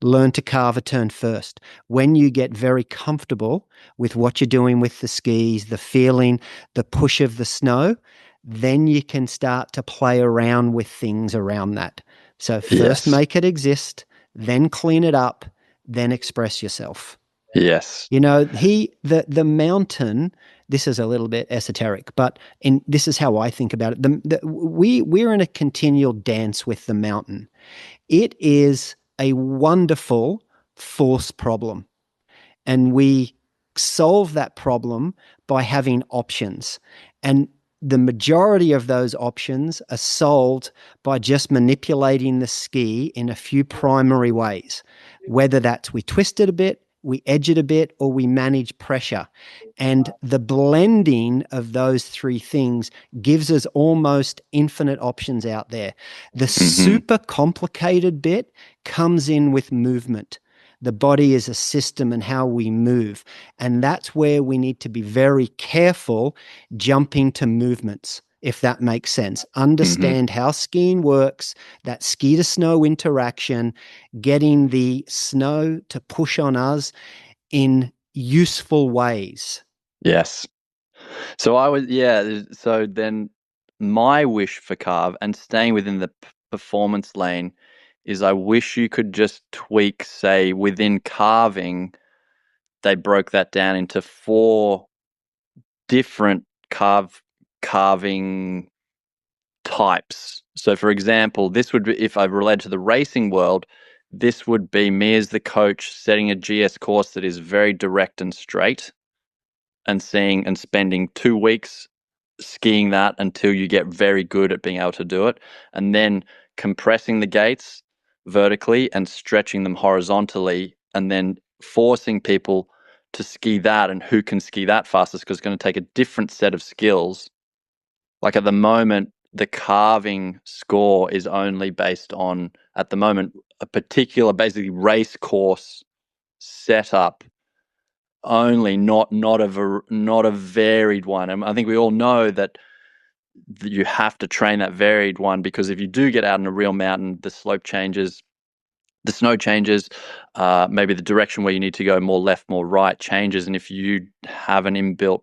Learn to carve a turn first. When you get very comfortable with what you're doing with the skis, the feeling, the push of the snow, then you can start to play around with things around that. So first
Yes.
make it exist, then clean it up, then express yourself.
Yes.
The mountain, this is a little bit esoteric, but this is how I think about it. We're in a continual dance with the mountain. It is a wonderful force problem. And we solve that problem by having options. And the majority of those options are solved by just manipulating the ski in a few primary ways, whether that's we twist it a bit, we edge it a bit, or we manage pressure. And the blending of those three things gives us almost infinite options out there. The
Mm-hmm.
super complicated bit comes in with movement. The body is a system and how we move. And that's where we need to be very careful jumping to movements, if that makes sense.
Mm-hmm.
Understand how skiing works, that ski to snow interaction, getting the snow to push on us in useful ways.
Yes. So so then my wish for carve, and staying within the performance lane, is I wish you could just tweak, say, within carving, they broke that down into 4 different carving types. So for example, this would be, if I relate to the racing world, this would be me as the coach setting a GS course that is very direct and straight, and seeing and spending 2 weeks skiing that until you get very good at being able to do it, and then compressing the gates vertically and stretching them horizontally, and then forcing people to ski that, and who can ski that fastest, because it's going to take a different set of skills. Like at the moment, the carving score is only based on, at the moment, a particular basically race course setup only, not a varied one. And I think we all know that you have to train that varied one, because if you do get out in a real mountain, the slope changes, the snow changes, maybe the direction where you need to go, more left, more right, changes. And if you have an inbuilt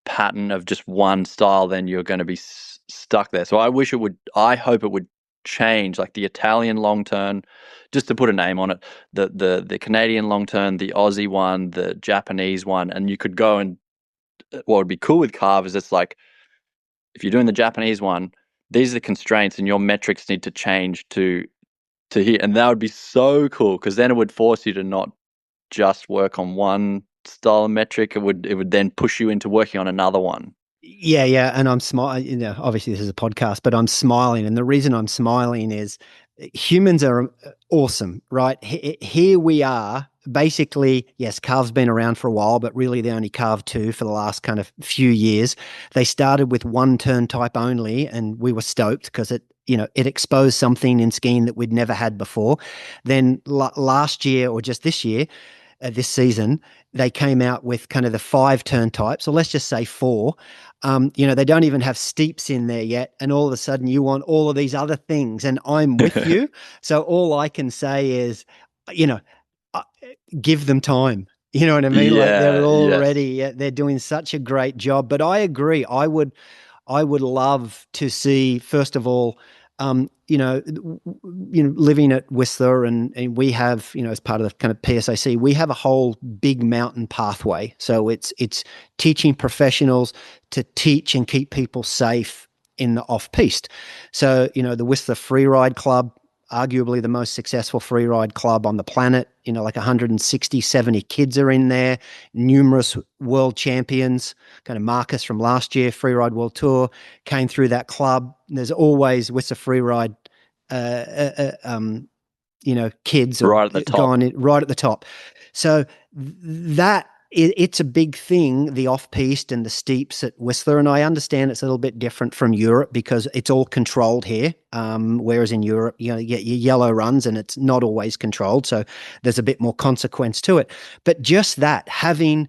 pattern of just one style, then you're going to be stuck there. So I hope it would change, like the Italian long turn, just to put a name on it, the Canadian long turn, the Aussie one, the Japanese one, and you could go and what would be cool with carve is it's like, if you're doing the Japanese one, these are the constraints and your metrics need to change to here. And that would be so cool, because then it would force you to not just work on one style of metric. It would then push you into working on another one.
Yeah, yeah. And I'm smiling, obviously this is a podcast, but I'm smiling. And the reason I'm smiling is humans are awesome, right? Here we are. Basically, yes, carve's been around for a while, but really they only carved 2 for the last kind of few years. They started with 1 turn type only, and we were stoked because it exposed something in skiing that we'd never had before. Then last year, or just this year, this season, they came out with kind of the 5 turn types, or let's just say 4. They don't even have steeps in there yet, and all of a sudden you want all of these other things, and I'm with you. So all I can say is, you know, give them time. You know what I mean? Like they're
Yes.
already, they're doing such a great job. But I agree. I would love to see, first of all, living at Whistler, and we have, as part of the kind of PSIC, we have a whole big mountain pathway. So it's teaching professionals to teach and keep people safe in the off-piste. So, the Whistler Freeride Club, arguably the most successful freeride club on the planet, like 160, 70 kids are in there, numerous world champions, kind of Marcus from last year, Freeride World Tour, came through that club. There's always Whistler Freeride, kids
Right at the top.
gone in, right at the top. So that, it's a big thing, the off-piste and the steeps at Whistler. And I understand it's a little bit different from Europe because it's all controlled here. Whereas in Europe, you get your yellow runs and it's not always controlled. So there's a bit more consequence to it. But just that, having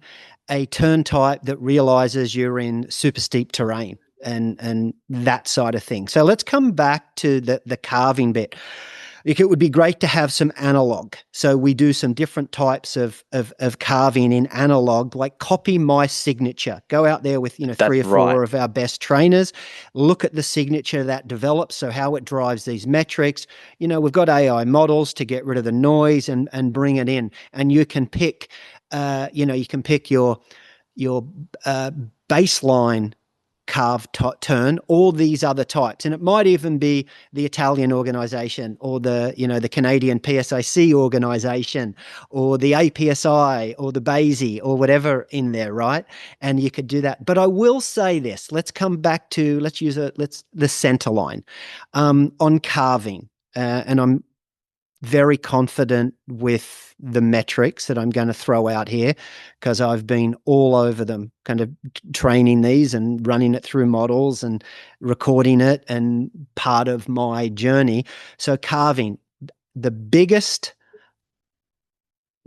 a turn type that realizes you're in super steep terrain and that side of things. So let's come back to the carving bit. It would be great to have some analog. So we do some different types of carving in analog, like copy my signature. Go out there with, 3 or 4 of our best trainers, look at the signature that develops, so how it drives these metrics. We've got AI models to get rid of the noise and bring it in. And you can pick, you can pick your baseline CARV turn, all these other types. And it might even be the Italian organization or the Canadian PSIC organization or the APSI or the BASI or whatever in there, right? And you could do that. But I will say this, let's come back to, the center line on carving. And I'm very confident with the metrics that I'm going to throw out here because I've been all over them, kind of training these and running it through models and recording it and part of my journey. So carving, the biggest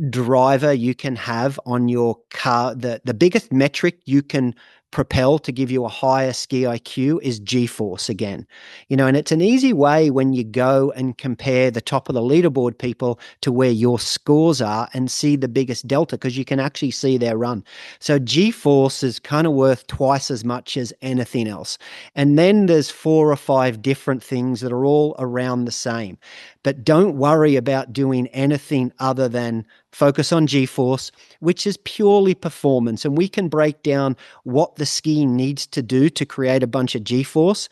driver you can have on your car, the biggest metric you can propel to give you a higher ski IQ is G-force again. And it's an easy way when you go and compare the top of the leaderboard people to where your scores are and see the biggest delta because you can actually see their run. So G-force is kind of worth twice as much as anything else. And then there's 4 or 5 different things that are all around the same. But don't worry about doing anything other than focus on G-force, which is purely performance. And we can break down what the ski needs to do to create a bunch of G-force.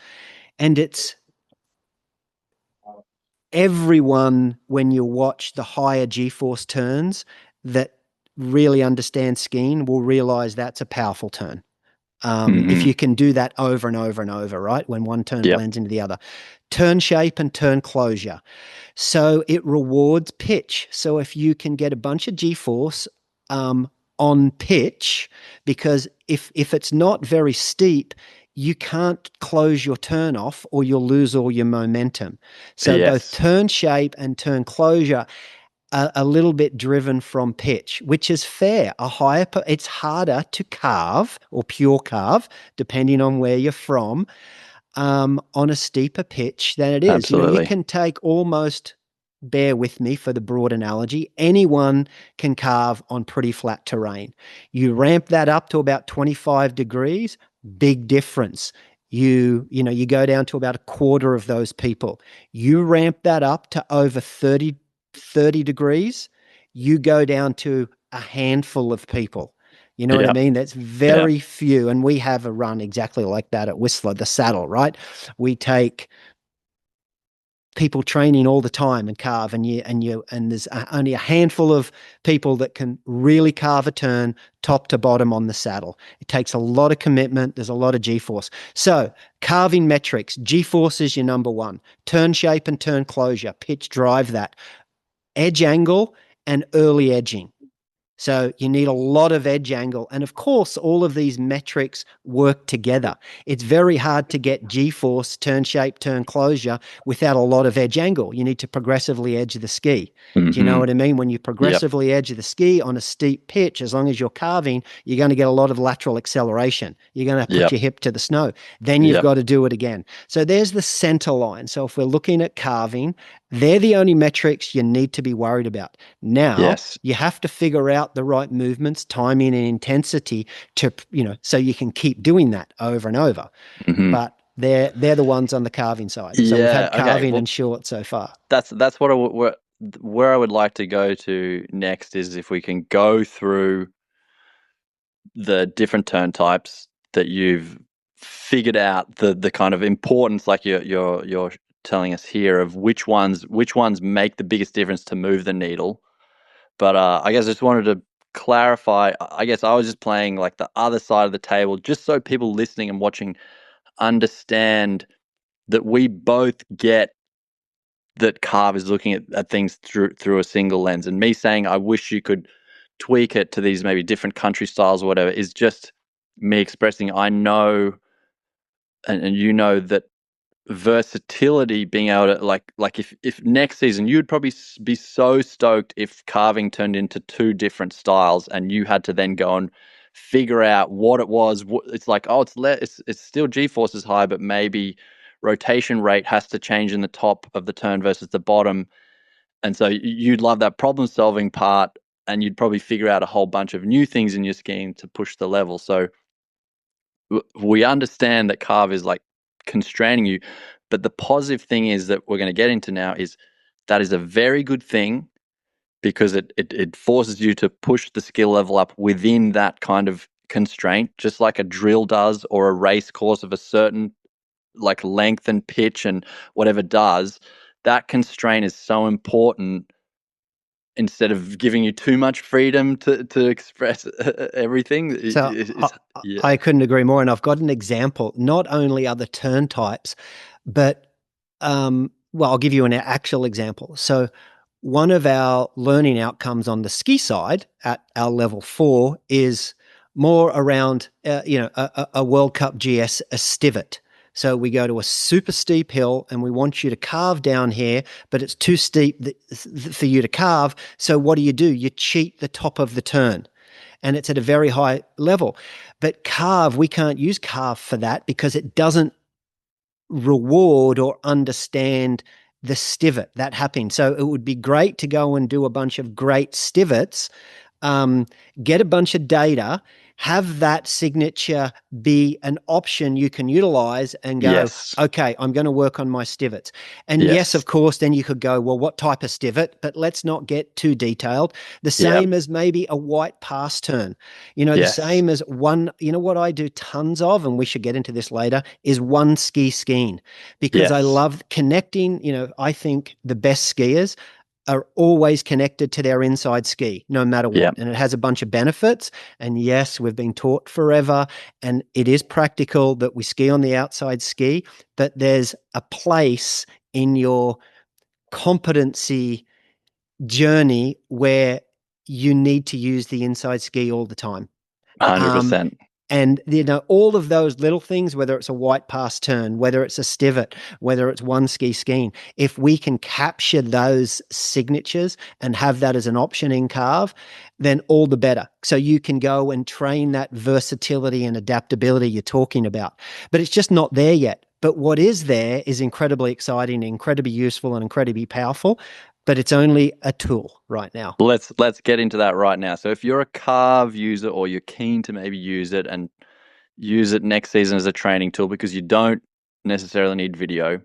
And it's everyone, when you watch the higher G-force turns that really understand skiing, will realize that's a powerful turn. If you can do that over and over and over, right? When one turn blends into the other. Turn shape and turn closure. So it rewards pitch. So if you can get a bunch of G-force on pitch, because if it's not very steep, you can't close your turn off or you'll lose all your momentum. So both turn shape and turn closure are a little bit driven from pitch, which is fair. It's harder to carve or pure carve, depending on where you're from, on a steeper pitch than it is.
Absolutely.
You can take almost, bear with me for the broad analogy, anyone can carve on pretty flat terrain. You ramp that up to about 25 degrees, big difference. You go down to about a quarter of those people. You ramp that up to over 30 degrees, you go down to a handful of people. You know what I mean? That's very few. And we have a run exactly like that at Whistler, the saddle, right? We take people training all the time and carve, and there's only a handful of people that can really carve a turn top to bottom on the saddle. It takes a lot of commitment. There's a lot of G-force. So carving metrics, G-force is your number one. Turn shape and turn closure, pitch, drive that. Edge angle and early edging. So you need a lot of edge angle. And of course, all of these metrics work together. It's very hard to get G-force, turn shape, turn closure without a lot of edge angle. You need to progressively edge the ski. Do you know what I mean? When you progressively edge the ski on a steep pitch, as long as you're carving, you're going to get a lot of lateral acceleration. You're going to put your hip to the snow. Then you've got to do it again. So there's the center line. So if we're looking at carving, They're the only metrics you need to be worried about. Now,
Yes.
you have to figure out the right movements, timing, and intensity to, so you can keep doing that over and over.
Hmm.
But they're the ones on the carving side. So we've
Yeah.
had
Okay.
carving
Well,
and short so far.
that's what where I would like to go to next is if we can go through the different turn types that you've figured out the kind of importance, like you're telling us here, of which ones make the biggest difference to move the needle. But I guess I just wanted to clarify. I guess I was just playing like the other side of the table, just so people listening and watching understand that we both get that CARV is looking at things through a single lens. And me saying I wish you could tweak it to these maybe different country styles or whatever is just me expressing I know, and you know, that versatility, being able to like if next season you'd probably be so stoked if carving turned into two different styles and you had to then go and figure out what it was. It's like, oh, it's still G-force is high, but maybe rotation rate has to change in the top of the turn versus the bottom. And so you'd love that problem solving part, and you'd probably figure out a whole bunch of new things in your scheme to push the level. So we understand that CARV is like constraining you, but the positive thing is that we're going to get into now is that is a very good thing, because it forces you to push the skill level up within that kind of constraint, just like a drill does, or a race course of a certain like length and pitch and whatever does. That constraint is so important, instead of giving you too much freedom to express everything.
So
Yeah.
I couldn't agree more. And I've got an example. Not only are the turn types, but well, I'll give you an actual example. So one of our learning outcomes on the ski side at our level 4 is more around, a World Cup GS, a stivet. So we go to a super steep hill and we want you to carve down here, but it's too steep for you to carve. So what do? You cheat the top of the turn, and it's at a very high level. But CARV, we can't use CARV for that because it doesn't reward or understand the stivet that happening. So it would be great to go and do a bunch of great stivets, get a bunch of data, have that signature be an option you can utilize and go,
Yes.
okay, I'm going to work on my stivets. And yes,
Yes.
of course, then you could go, well, what type of stivet? But let's not get too detailed. The same
Yep.
as maybe a white pass turn, the
Yes.
same as one, what I do tons of, and we should get into this later, is one ski skiing, because I
Yes.
love connecting. I think the best skiers are always connected to their inside ski, no matter what.
Yep.
And it has a bunch of benefits. And yes, we've been taught forever, and it is practical that we ski on the outside ski, but there's a place in your competency journey where you need to use the inside ski all the time.
100%.
And all of those little things, whether it's a white pass turn, whether it's a stivet, whether it's one ski skiing, if we can capture those signatures and have that as an option in CARV, then all the better. So you can go and train that versatility and adaptability you're talking about. But it's just not there yet. But what is there is incredibly exciting, incredibly useful, and incredibly powerful. But it's only a tool right now.
Let's get into that right now. So if you're a CARV user, or you're keen to maybe use it and use it next season as a training tool, because you don't necessarily need video,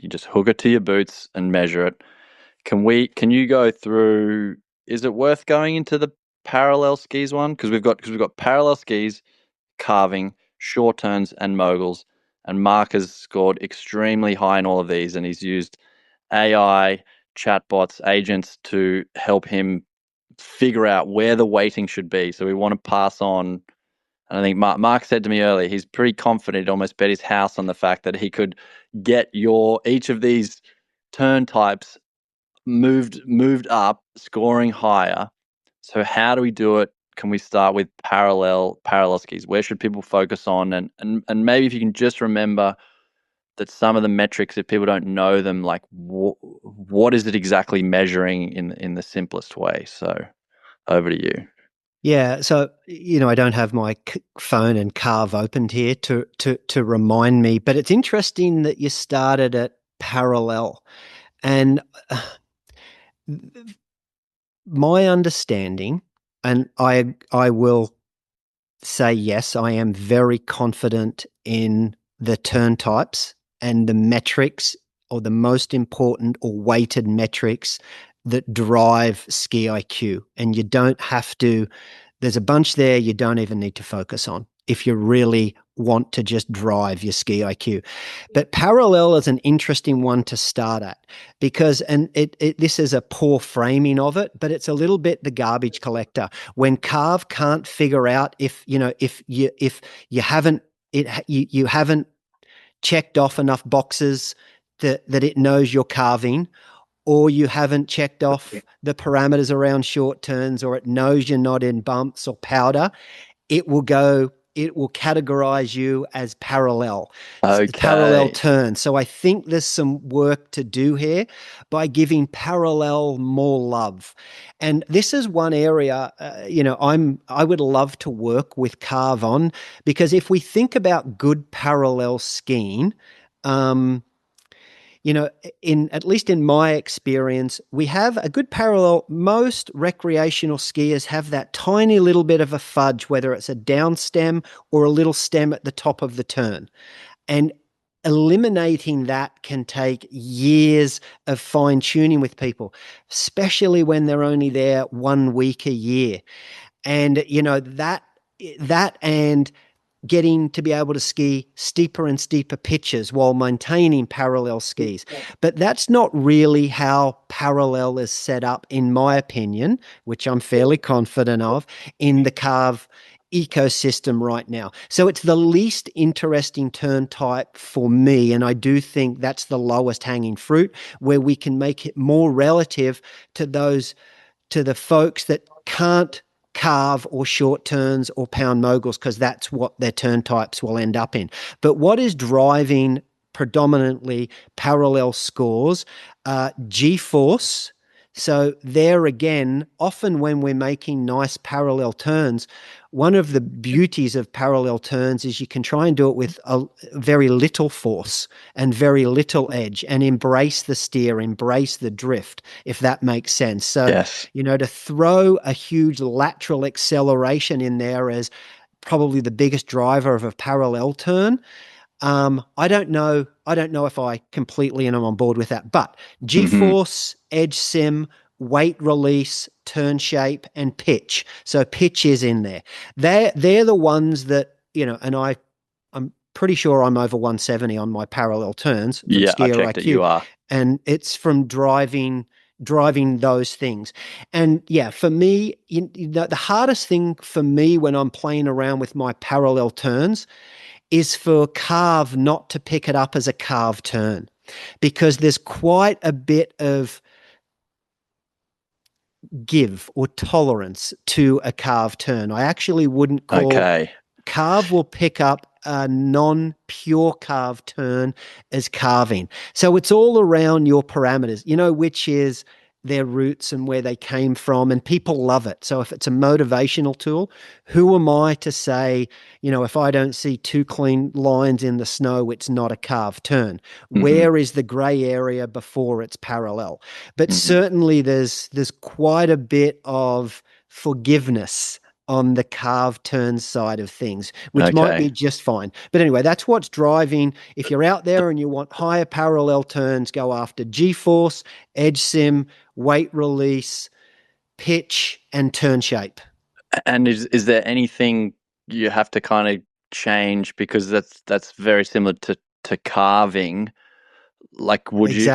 you just hook it to your boots and measure it. Can you go through, is it worth going into the parallel skis one? Because we've got parallel skis, carving, short turns, and moguls. And Mark has scored extremely high in all of these, and he's used AI, chatbots, agents to help him figure out where the weighting should be. So we want to pass on. And I think Mark said to me earlier, he's pretty confident, he'd almost bet his house on the fact that he could get each of these turn types moved up, scoring higher. So how do we do it? Can we start with parallel skis? Where should people focus on? And maybe if you can just remember that some of the metrics, if people don't know them, like what is it exactly measuring in the simplest way? So over to you.
Yeah, so I don't have my phone and CARV opened here to remind me, but it's interesting that you started at parallel. And my understanding, and I will say yes, I am very confident in the turn types and the metrics, or the most important or weighted metrics that drive ski IQ. And you don't have to, there's a bunch there you don't even need to focus on if you really want to just drive your ski IQ. But parallel is an interesting one to start at, because, and this is a poor framing of it, but it's a little bit the garbage collector. When CARV can't figure out if you haven't you haven't checked off enough boxes that it knows you're carving, or you haven't checked off the parameters around short turns, or it knows you're not in bumps or powder, it will categorize you as parallel
Okay.
turn. So I think there's some work to do here by giving parallel more love. And this is one area, I would love to work with CARV on, because if we think about good parallel skiing, in at least in my experience, we have a good parallel. Most recreational skiers have that tiny little bit of a fudge, whether it's a down stem or a little stem at the top of the turn. And eliminating that can take years of fine tuning with people, especially when they're only there 1 week a year. And, that and getting to be able to ski steeper and steeper pitches while maintaining parallel skis. But that's not really how parallel is set up, in my opinion, which I'm fairly confident of, in the CARV ecosystem right now. So it's the least interesting turn type for me, and I do think that's the lowest hanging fruit, where we can make it more relative to the folks that can't carve or short turns or pound moguls, because that's what their turn types will end up in. But what is driving predominantly parallel scores? G-force. So there again, often when we're making nice parallel turns, one of the beauties of parallel turns is you can try and do it with a very little force and very little edge, and embrace the steer, embrace the drift, if that makes sense. So,
Yes.
to throw a huge lateral acceleration in there as probably the biggest driver of a parallel turn, I don't know if I completely am on board with that. But G-force, edge sim, weight release, turn shape, and pitch. So pitch is in there. They're the ones that, and I'm pretty sure I'm over 170 on my parallel turns from
Yeah, I
skier
checked it.
IQ.
You are.
And it's from driving those things. And yeah, for me, the hardest thing for me when I'm playing around with my parallel turns is for CARV not to pick it up as a CARV turn, because there's quite a bit of give or tolerance to a CARV turn. I actually wouldn't call
Okay.
CARV will pick up a non-pure CARV turn as carving. So it's all around your parameters, which is their roots and where they came from, and people love it. So if it's a motivational tool, who am I to say, if I don't see 2 clean lines in the snow, it's not a CARV turn? Where is the gray area before it's parallel? But certainly there's quite a bit of forgiveness on the CARV turn side of things, which might be just fine. But anyway, that's what's driving. If you're out there and you want higher parallel turns, go after G-force, edge sim, weight release, pitch, and turn shape.
And is there anything you have to kind of change, because that's very similar to carving? Like, would you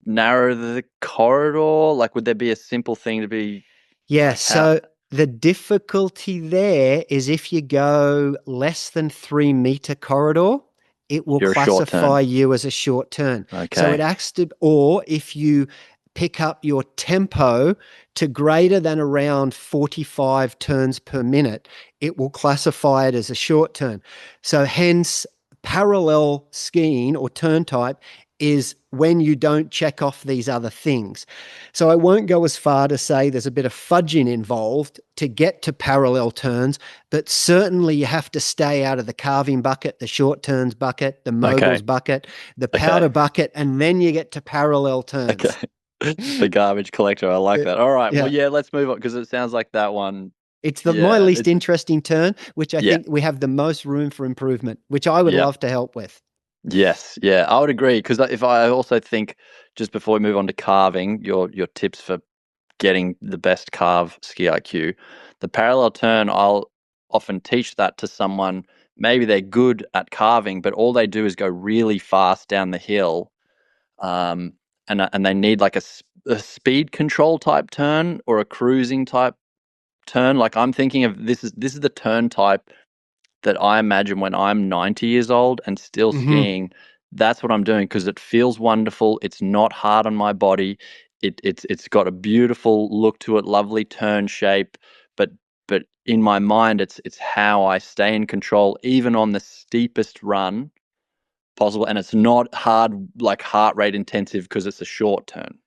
narrow the corridor? Like, would there be a simple thing to be?
Yeah,
Like,
so the difficulty there is if you go less than 3-meter corridor, it will
you're a short
classify
turn.
you as a short turn. So it
Okay.
acts to, or if you pick up your tempo to greater than around 45 turns per minute, it will classify it as a short turn. So hence, parallel skiing or turn type is when you don't check off these other things. So I won't go as far to say there's a bit of fudging involved to get to parallel turns, but certainly you have to stay out of the carving bucket, the short turns bucket, the Moguls
Okay.
bucket, the powder
Okay.
bucket, and then you get to parallel
Okay.
turns.
The garbage collector. I like that. All right. Well,
Yeah.
yeah, let's move on because it sounds like that one.
It's my
Yeah.
least interesting turn, which I
Yeah.
think we have the most room for improvement, which I would
Yeah.
love to help with.
Yes. Yeah. I would agree because if I also think just before we move on to carving, your tips for getting the best carve ski IQ, the parallel turn, I'll often teach that to someone. Maybe they're good at carving, but all they do is go really fast down the hill, um, and they need like a speed control type turn or a cruising type turn. Like I'm thinking of this is the turn type that I imagine when I'm 90 years old and still
Hmm.
skiing. That's what I'm doing because it feels wonderful. It's not hard on my body. It's got a beautiful look to it, lovely turn shape. But but in my mind, it's how I stay in control even on the steepest run possible, and it's not hard like heart rate intensive because it's a short turn.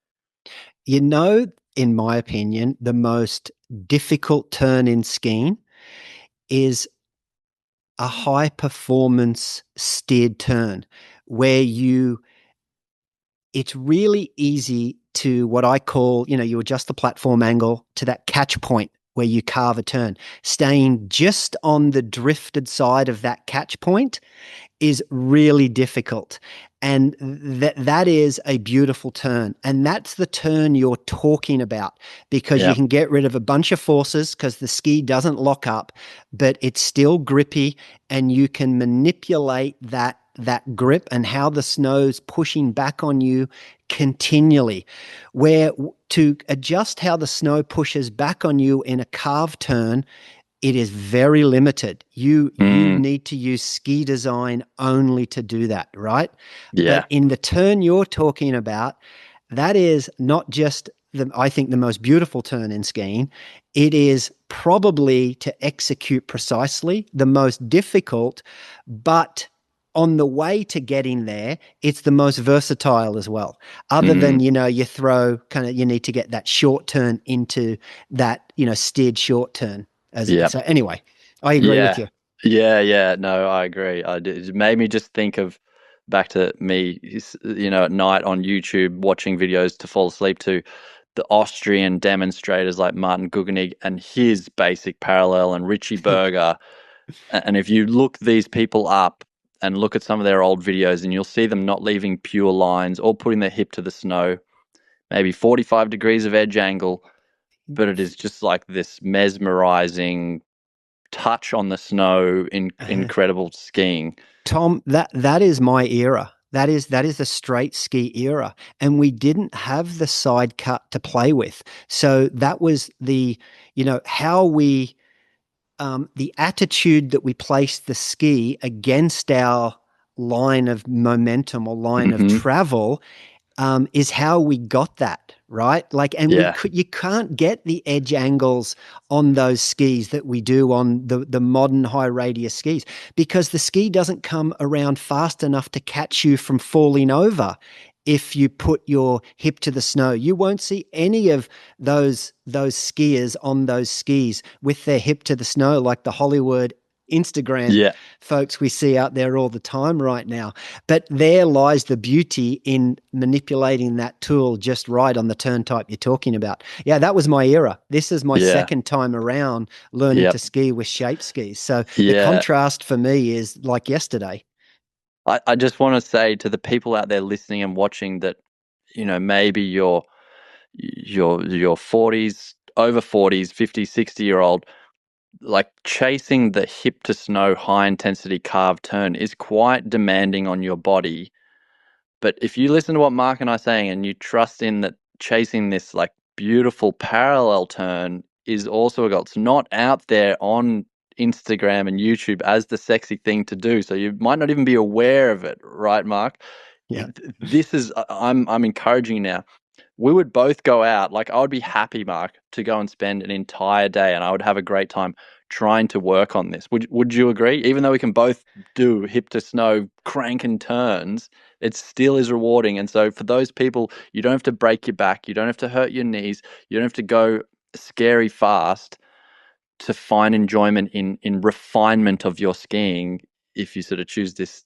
You know, in my opinion, the most difficult turn in skiing is a high performance steered turn where it's really easy to what I call, you adjust the platform angle to that catch point where you carve a turn. Staying just on the drifted side of that catch point is really difficult. And that is a beautiful turn. And that's the turn you're talking about because you
Yeah.
can get rid of a bunch of forces because the ski doesn't lock up, but it's still grippy and you can manipulate that grip and how the snow's pushing back on you continually. Where to adjust how the snow pushes back on you in a carve turn, it is very limited. You
Mm,
need to use ski design only to do that, right?
yeah.
But in the turn you're talking about, that is not just I think the most beautiful turn in skiing. It is probably to execute precisely the most difficult, but on the way to getting there, it's the most versatile as well. Other than,
Mm,
you throw you need to get that short turn into that, steered short turn.
yeah.
So anyway, I agree with
Yeah.
you.
Yeah, yeah. No, I agree. It made me just think of back to me, at night on YouTube watching videos to fall asleep to the Austrian demonstrators like Martin Guggenheim and his basic parallel and Richie Berger. And if you look these people up and look at some of their old videos, and you'll see them not leaving pure lines or putting their hip to the snow, maybe 45 degrees of edge angle, but it is just like this mesmerizing touch on the snow in incredible skiing.
Tom, that is my era. That is the straight ski era, and we didn't have the side cut to play with. So that was how we the attitude that we placed the ski against our line of momentum or line of
Hmm.
travel is how we got that right. Like, and
Yeah.
you can't get the edge angles on those skis that we do on the modern high radius skis because the ski doesn't come around fast enough to catch you from falling over. If you put your hip to the snow, you won't see any of those skiers on those skis with their hip to the snow like the Hollywood Instagram
Yeah.
folks we see out there all the time right now. But there lies the beauty in manipulating that tool just right on the turn type you're talking about. Yeah, that was my era. This is my
Yeah.
second time around learning to
Yep.
ski with shape skis. So the
Yeah.
contrast for me is like yesterday.
I just want to say to the people out there listening and watching that, maybe your 40s, over 40s, 50, 60-year old, like chasing the hip to snow high intensity carve turn is quite demanding on your body. But if you listen to what Mark and I are saying and you trust in that chasing this like beautiful parallel turn is also a goal. It's not out there on Instagram and YouTube as the sexy thing to do. So you might not even be aware of it, right, Mark?
Yeah.
This is I'm encouraging you now. We would both go out, like I would be happy, Mark, to go and spend an entire day and I would have a great time trying to work on this. Would you agree? Even though we can both do hip to snow crank and turns, it still is rewarding. And so for those people, you don't have to break your back, you don't have to hurt your knees, you don't have to go scary fast to find enjoyment in refinement of your skiing if you sort of choose this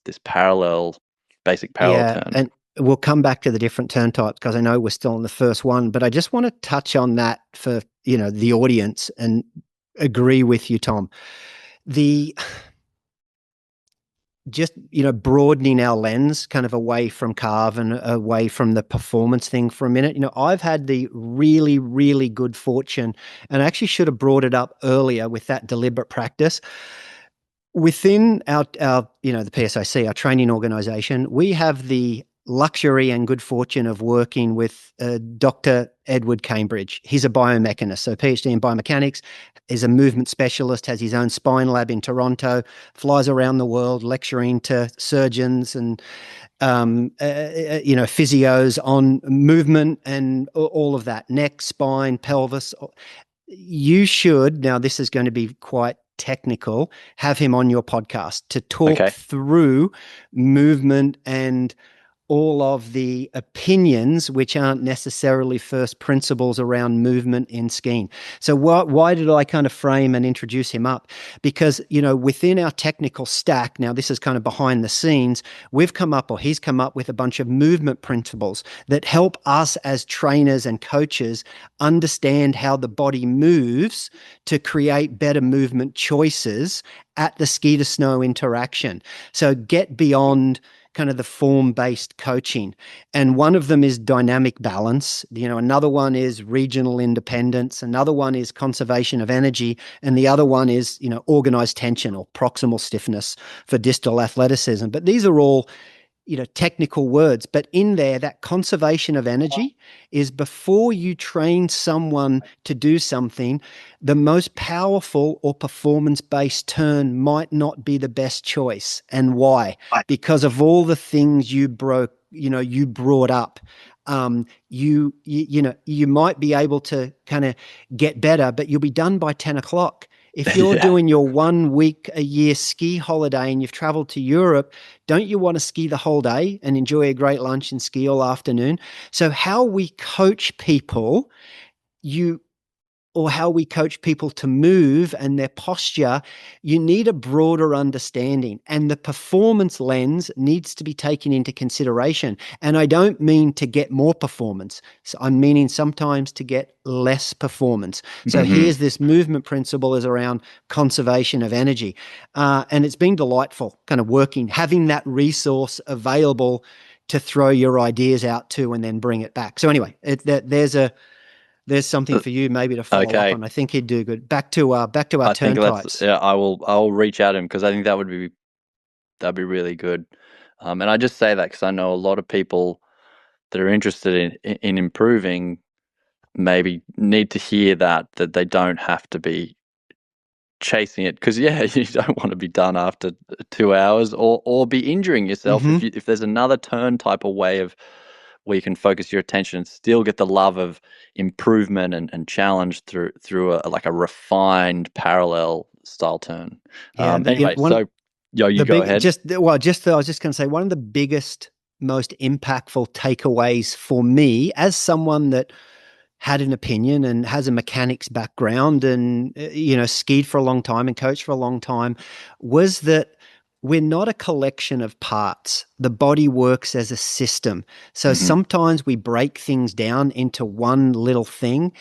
basic parallel turn.
And we'll come back to the different turn types because I know we're still on the first one, but I just want to touch on that for, the audience and agree with you, Tom. Broadening our lens kind of away from CARV and away from the performance thing for a minute. I've had the really, really good fortune, and I actually should have brought it up earlier with that deliberate practice. Within our the PSIC, our training organization, we have the luxury and good fortune of working with Dr. Edward Cambridge. He's a biomechanist, so PhD in biomechanics, is a movement specialist, has his own spine lab in Toronto, flies around the world lecturing to surgeons and physios on movement and all of that, neck, spine, pelvis. You should, now this is going to be quite technical, have him on your podcast to talk through movement and all of the opinions which aren't necessarily first principles around movement in skiing. So why did I kind of frame and introduce him up? Because, within our technical stack, now this is kind of behind the scenes, he's come up with a bunch of movement principles that help us as trainers and coaches understand how the body moves to create better movement choices at the ski to snow interaction. So get beyond kind of the form-based coaching. And one of them is dynamic balance. Another one is regional independence. Another one is conservation of energy. And the other one is, organized tension or proximal stiffness for distal athleticism. But these are all, technical words. But in there, that conservation of energy is before you train someone to do something, the most powerful or performance-based turn might not be the best choice. And why? Because of all the things you brought up. You might be able to kind of get better, but you'll be done by 10 o'clock. If you're doing your 1 week a year ski holiday and you've traveled to Europe, don't you want to ski the whole day and enjoy a great lunch and ski all afternoon? So how we coach people, how we coach people to move and their posture, you need a broader understanding. And the performance lens needs to be taken into consideration. And I don't mean to get more performance. So I'm meaning sometimes to get less performance. So here's this movement principle is around conservation of energy. And it's been delightful kind of having that resource available to throw your ideas out to and then bring it back. So anyway, there's something for you maybe to follow up on. I think he'd do good. Back to our turn types.
Yeah, I will reach out to him because I think that'd be really good. And I just say that because I know a lot of people that are interested in improving maybe need to hear that they don't have to be chasing it because you don't want to be done after 2 hours or be injuring yourself if there's another turn type of way of where you can focus your attention and still get the love of improvement and challenge through a refined parallel style turn. Anyway, so you go ahead.
I was just going to say one of the biggest, most impactful takeaways for me as someone that had an opinion and has a mechanics background and skied for a long time and coached for a long time was that we're not a collection of parts. The body works as a system. So sometimes we break things down into one little thing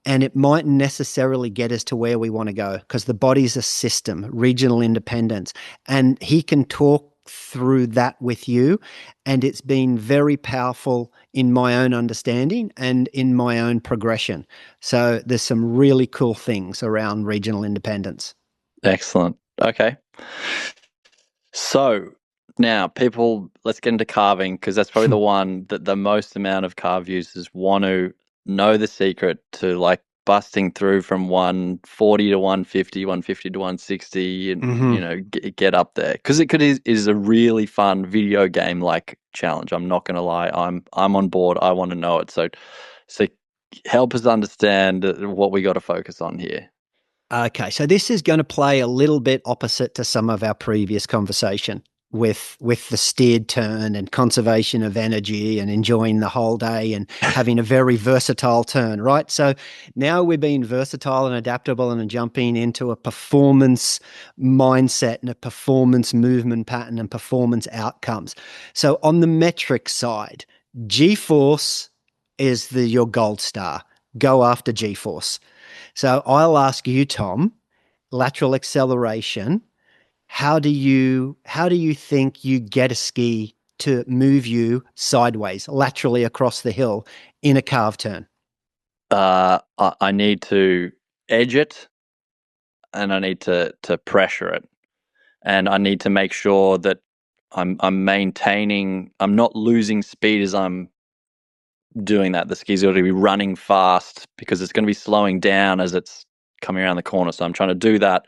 and it mightn't necessarily get us to where we want to go because the body's a system, regional independence. And he can talk through that with you. And it's been very powerful in my own understanding and in my own progression. So there's some really cool things around regional independence.
Excellent. Okay. So now let's get into carving because that's probably the one that the most amount of carve users want to know the secret to busting through from 140 to 150, 150 to 160 and, get up there. Because it is a really fun video game like challenge. I'm not going to lie. I'm on board. I want to know it. So help us understand what we got to focus on here.
Okay, so this is going to play a little bit opposite to some of our previous conversation with the steered turn and conservation of energy and enjoying the whole day and having a very versatile turn, right? So now we're being versatile and adaptable and jumping into a performance mindset and a performance movement pattern and performance outcomes. So on the metric side, G-force is your gold star. Go after G-force. So I'll ask you, Tom, lateral acceleration. How do you think you get a ski to move you sideways, laterally across the hill in a carve turn?
I need to edge it, and I need to pressure it, and I need to make sure that I'm maintaining. I'm not losing speed as I'm doing that. The ski's got to be running fast because it's going to be slowing down as it's coming around the corner. So I'm trying to do that,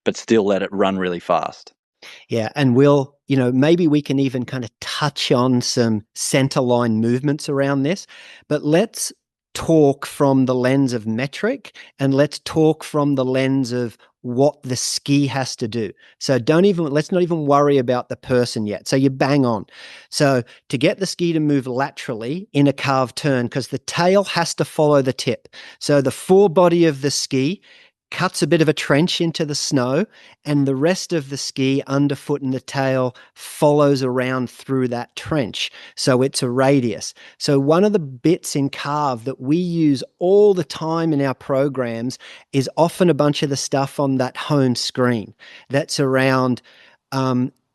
but still let it run really fast.
Yeah, and maybe we can even kind of touch on some center line movements around this, but let's talk from the lens of metric and let's talk from the lens of what the ski has to do. So let's not even worry about the person yet. So you bang on. So to get the ski to move laterally in a carved turn, because the tail has to follow the tip. So the forebody of the ski cuts a bit of a trench into the snow, and the rest of the ski, underfoot and the tail, follows around through that trench. So it's a radius. So one of the bits in CARV that we use all the time in our programs is often a bunch of the stuff on that home screen that's around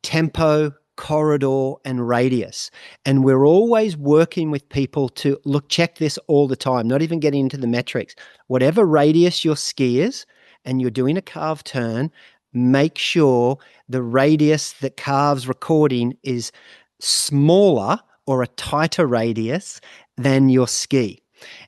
tempo, corridor, and radius. And we're always working with people to check this all the time, not even getting into the metrics. Whatever radius your ski is, and you're doing a carve turn, make sure the radius that CARV's recording is smaller or a tighter radius than your ski.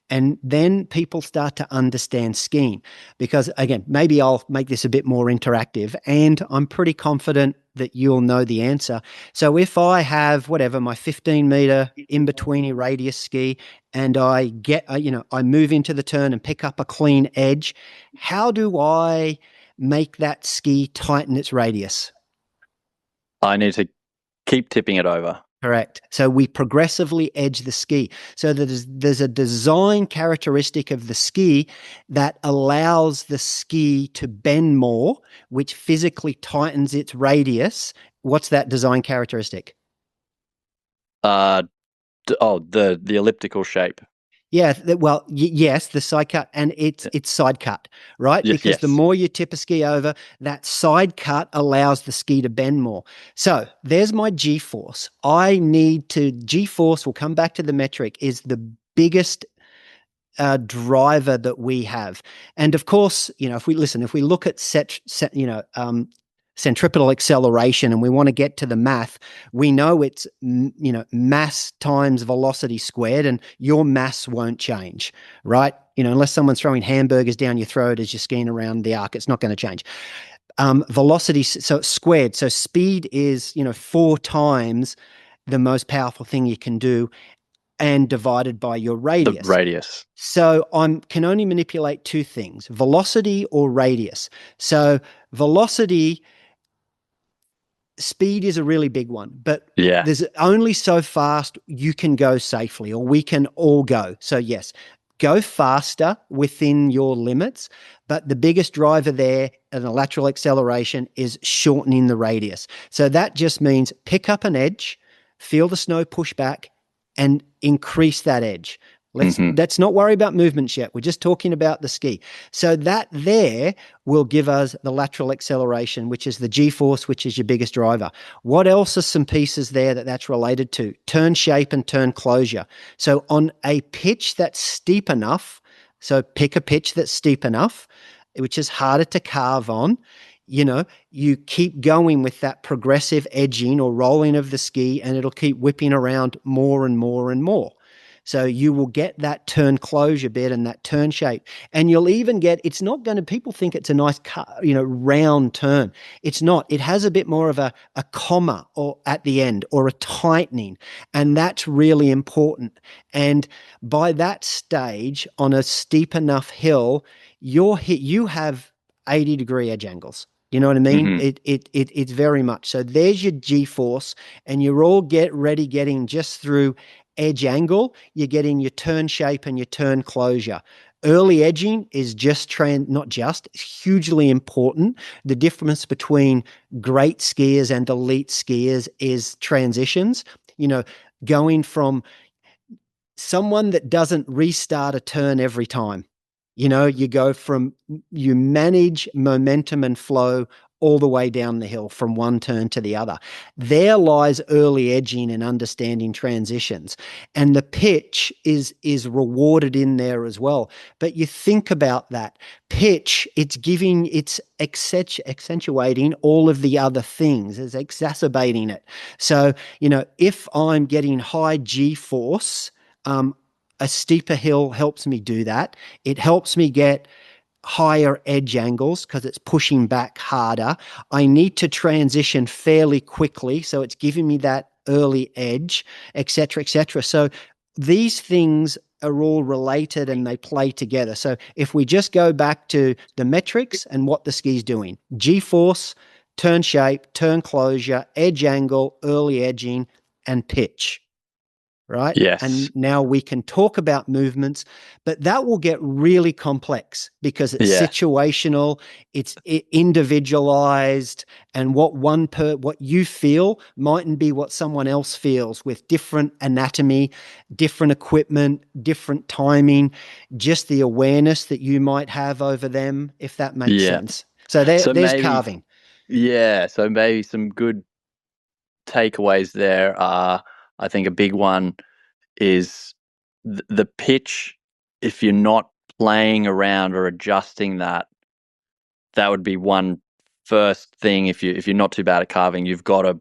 And then people start to understand skiing, because again, maybe I'll make this a bit more interactive, and I'm pretty confident that you'll know the answer. So if I have whatever my 15-meter in-betweeny radius ski, and I move into the turn and pick up a clean edge, how do I make that ski tighten its radius?
I need to keep tipping it over.
Correct. So we progressively edge the ski. So there's a design characteristic of the ski that allows the ski to bend more, which physically tightens its radius. What's that design characteristic?
The elliptical shape.
Yeah, yes, the side cut, and it's side cut, right? Because
yes.
The more you tip a ski over, that side cut allows the ski to bend more. So there's my G-force. G-force, we'll come back to the metric, is the biggest driver that we have. And of course, if we look at centripetal acceleration and we want to get to the math, we know it's mass times velocity squared, and your mass won't change, right? Unless someone's throwing hamburgers down your throat as you're skiing around the arc, it's not going to change. Velocity, so squared. So speed is 4 times the most powerful thing you can do, and divided by your radius.
The radius.
So I can only manipulate 2 things, velocity or radius. So velocity, speed is a really big one, but there's only so fast you can go safely, or we can all go. So yes, go faster within your limits, but the biggest driver there in a lateral acceleration is shortening the radius. So that just means pick up an edge, feel the snow push back, and increase that edge. Let's not worry about movements yet. We're just talking about the ski. So that there will give us the lateral acceleration, which is the G-force, which is your biggest driver. What else are some pieces there that's related to? Turn shape and turn closure. So on a pitch that's steep enough, so pick a pitch that's steep enough, which is harder to carve on, you keep going with that progressive edging or rolling of the ski, and it'll keep whipping around more and more and more. So you will get that turn closure bit and that turn shape. And you'll even get, people think it's a nice, round turn. It's not. It has a bit more of a comma or at the end, or a tightening. And that's really important. And by that stage, on a steep enough hill, you have 80-degree edge angles. You know what I mean? It's very much. So there's your G-force, and you're all getting just through edge angle, you're getting your turn shape and your turn closure. Early edging is it's hugely important. The difference between great skiers and elite skiers is transitions. Going from someone that doesn't restart a turn every time. You manage momentum and flow all the way down the hill from one turn to the other. There lies early edging and understanding transitions. And the pitch is rewarded in there as well. But you think about that pitch, it's accentuating all of the other things, it's exacerbating it. So, if I'm getting high G-force, a steeper hill helps me do that. It helps me get higher edge angles because it's pushing back harder. I need to transition fairly quickly, so it's giving me that early edge, etc., etc. So these things are all related and they play together. So if we just go back to the metrics and what the ski's doing, G-force, turn shape, turn closure, edge angle, early edging, and pitch. Right?
Yes.
And now we can talk about movements, but that will get really complex because it's situational, it's individualized, and what you feel mightn't be what someone else feels, with different anatomy, different equipment, different timing, just the awareness that you might have over them, if that makes sense. So there's carving.
Yeah. So maybe some good takeaways there are, I think a big one is the pitch. If you're not playing around or adjusting that would be one first thing. If you're not too bad at carving, you've got to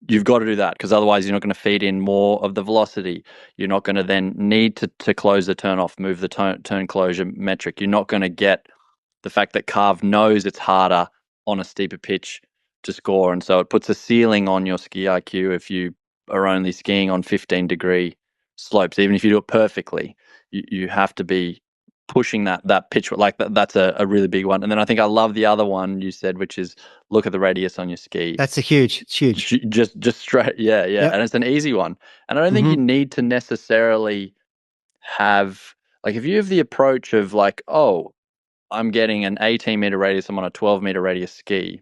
do that, because otherwise you're not going to feed in more of the velocity. You're not going to then need to close the turn off, move the turn closure metric. You're not going to get the fact that CARV knows it's harder on a steeper pitch to score, and so it puts a ceiling on your ski IQ if you are only skiing on 15-degree slopes. Even if you do it perfectly, you have to be pushing that pitch like that. That's a really big one. And then I think I love the other one you said, which is look at the radius on your ski.
It's huge.
Just straight, yeah. Yep. And it's an easy one. And I don't think you need to necessarily have, like, if you have the approach of like, oh, I'm getting an 18-meter radius, I'm on a 12-meter radius ski,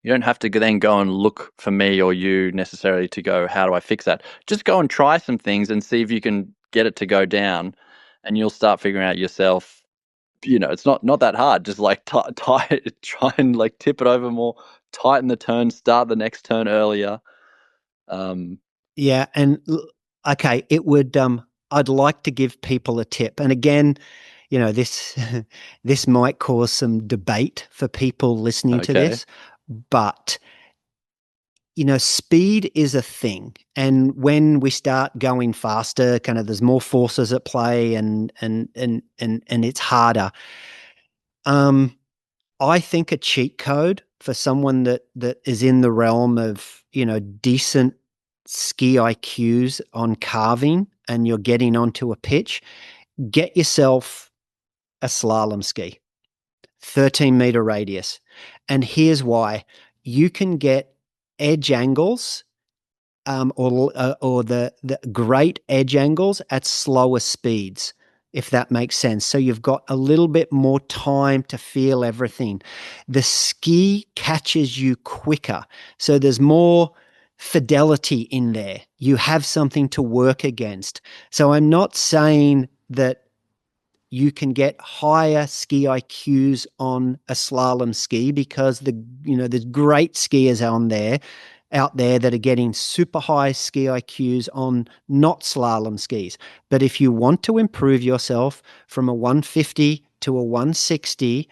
you don't have to then go and look for me or you necessarily to go, how do I fix that? Just go and try some things and see if you can get it to go down, and you'll start figuring out yourself. It's not that hard. Just like try and like tip it over more, tighten the turn, start the next turn earlier.
Yeah, and okay, it would. I'd like to give people a tip, and again, this this might cause some debate for people listening to this, but speed is a thing, and when we start going faster, kind of there's more forces at play, and it's harder. I think a cheat code for someone that is in the realm of decent ski IQs on carving, and you're getting onto a pitch, get yourself a slalom ski, 13-meter radius. And here's why. You can get edge angles or the great edge angles at slower speeds, if that makes sense. So you've got a little bit more time to feel everything. The ski catches you quicker, so there's more fidelity in there. You have something to work against. So I'm not saying that you can get higher ski IQs on a slalom ski, because there's great skiers out there that are getting super high ski IQs on not slalom skis. But if you want to improve yourself from a 150 to a 160,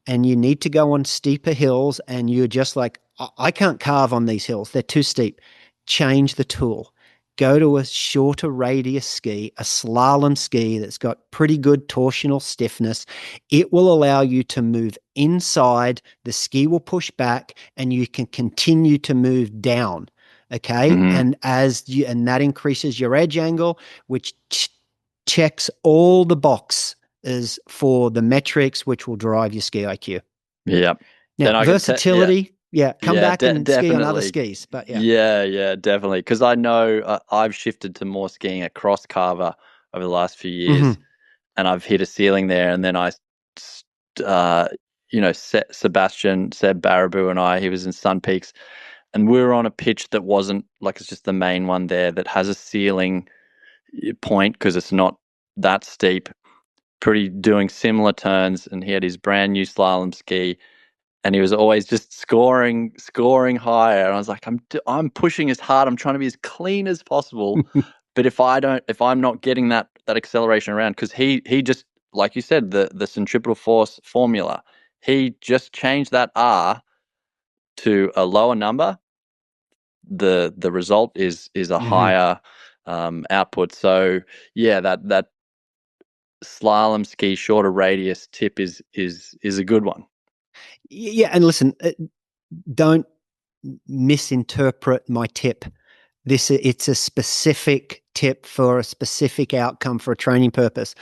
and you need to go on steeper hills, and you're just like, I can't carve on these hills, they're too steep, change the tool. Go to a shorter radius ski, a slalom ski that's got pretty good torsional stiffness. It will allow you to move inside, the ski will push back, and you can continue to move down. Okay. And and that increases your edge angle, which checks all the box is for the metrics, which will drive your ski IQ.
Yeah. Then
Now,
I can
versatility, come
yeah,
back and ski on other
definitely.
skis. But
Yeah, definitely. Because I know I've shifted to more skiing across Carver over the last few years, and I've hit a ceiling there. And then uh, Sebastian, Seb Baraboo, and he was in Sun Peaks, and we were on a pitch that wasn't like, it's just the main one there that has a ceiling point because it's not that steep. Pretty doing similar turns, and he had his brand new slalom ski, and he was always just scoring higher. And I was like, I'm pushing as hard. I'm trying to be as clean as possible. But if I'm not getting that acceleration around, because he just, like you said, the centripetal force formula, he just changed that R to a lower number. The result is a higher output. So yeah, that slalom ski shorter radius tip is a good one.
Yeah, and listen, don't misinterpret my tip. It's a specific tip for a specific outcome for a training purpose.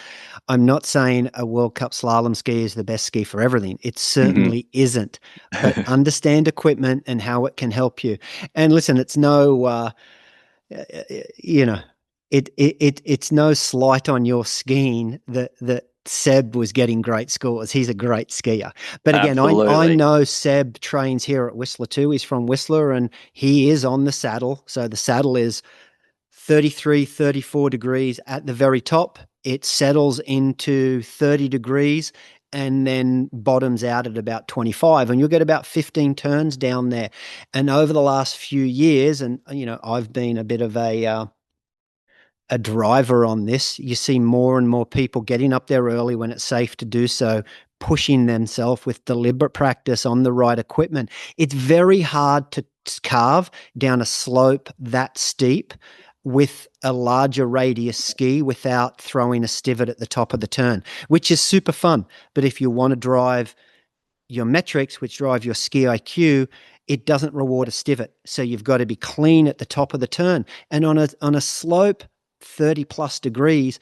I'm not saying a World Cup slalom ski is the best ski for everything. It certainly isn't. But understand equipment and how it can help you. And listen, it's no, it's no slight on your skiing that Seb was getting great scores. He's a great skier. But again, I know Seb trains here at Whistler too. He's from Whistler and he is on the saddle. So the saddle is 33, 34 degrees at the very top. It settles into 30 degrees and then bottoms out at about 25. And you'll get about 15 turns down there. And over the last few years, and, I've been a bit of a driver on this. You see more and more people getting up there early when it's safe to do so, pushing themselves with deliberate practice on the right equipment. It's very hard to carve down a slope that steep with a larger radius ski without throwing a stivet at the top of the turn, which is super fun. But if you want to drive your metrics, which drive your ski IQ, it doesn't reward a stivet. So you've got to be clean at the top of the turn. And on a slope 30 plus degrees,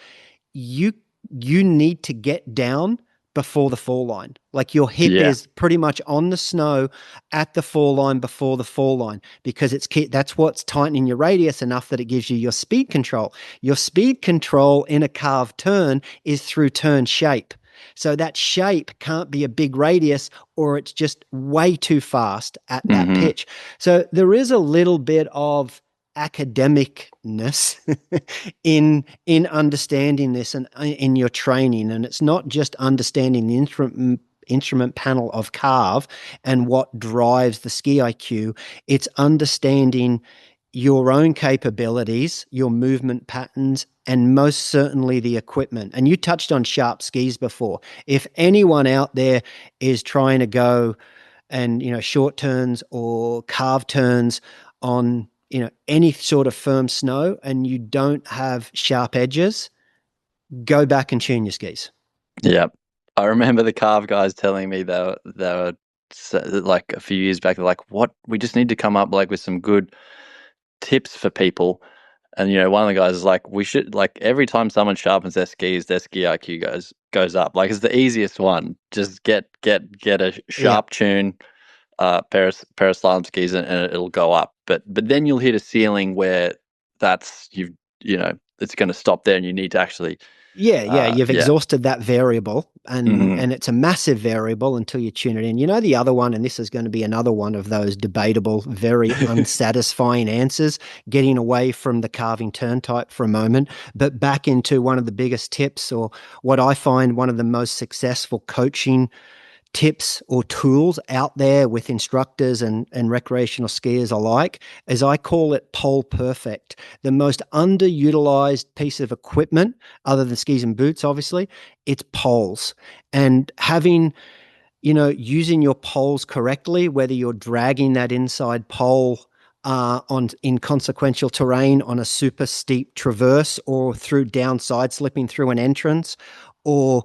you need to get down before the fall line. Like your hip is pretty much on the snow at the fall line before the fall line, because that's what's tightening your radius enough that it gives you your speed control. Your speed control in a carved turn is through turn shape. So that shape can't be a big radius or it's just way too fast at that pitch. So there is a little bit of academicness in understanding this and in your training. And it's not just understanding the instrument panel of CARV and what drives the ski IQ. It's understanding your own capabilities, your movement patterns, and most certainly the equipment. And you touched on sharp skis before. If anyone out there is trying to go and, short turns or carve turns on, any sort of firm snow and you don't have sharp edges, go back and tune your skis.
Yeah. I remember the CARV guys telling me they were like a few years back, they're like, what, we just need to come up like with some good tips for people. And one of the guys is like, we should, like, every time someone sharpens their skis, their ski IQ goes up. Like, it's the easiest one. Just get a sharp tune, pair of slalom skis, and it'll go up. But then you'll hit a ceiling where it's going to stop there, and you need to actually.
You've exhausted that variable, and it's a massive variable until you tune it in. The other one, and this is going to be another one of those debatable, very unsatisfying answers, getting away from the carving turn type for a moment, but back into one of the biggest tips, or what I find one of the most successful coaching tips or tools out there with instructors and recreational skiers alike, as I call it pole perfect. The most underutilized piece of equipment, other than skis and boots, obviously, it's poles. And having, using your poles correctly, whether you're dragging that inside pole in inconsequential terrain on a super steep traverse or through downside slipping through an entrance, or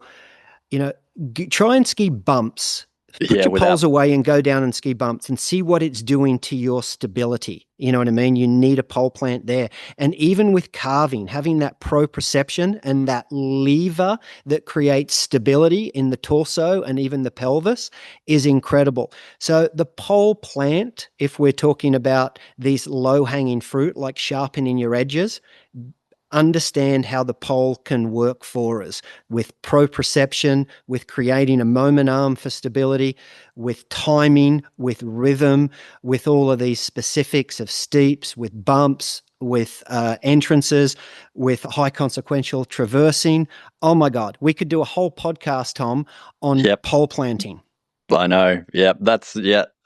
try and ski bumps Put
Yeah,
your
without
poles away and go down and ski bumps and see what it's doing to your stability. You know what I mean? You need a pole plant there. And even with carving, having that proprioception and that lever that creates stability in the torso and even the pelvis is incredible. So the pole plant, if we're talking about these low hanging fruit, like sharpening your edges, understand how the pole can work for us with proprioception, with creating a moment arm for stability, with timing, with rhythm, with all of these specifics of steeps, with bumps, with entrances, with high consequential traversing. Oh my God, we could do a whole podcast, Tom, on
Yep.
pole planting.
I know. Yeah,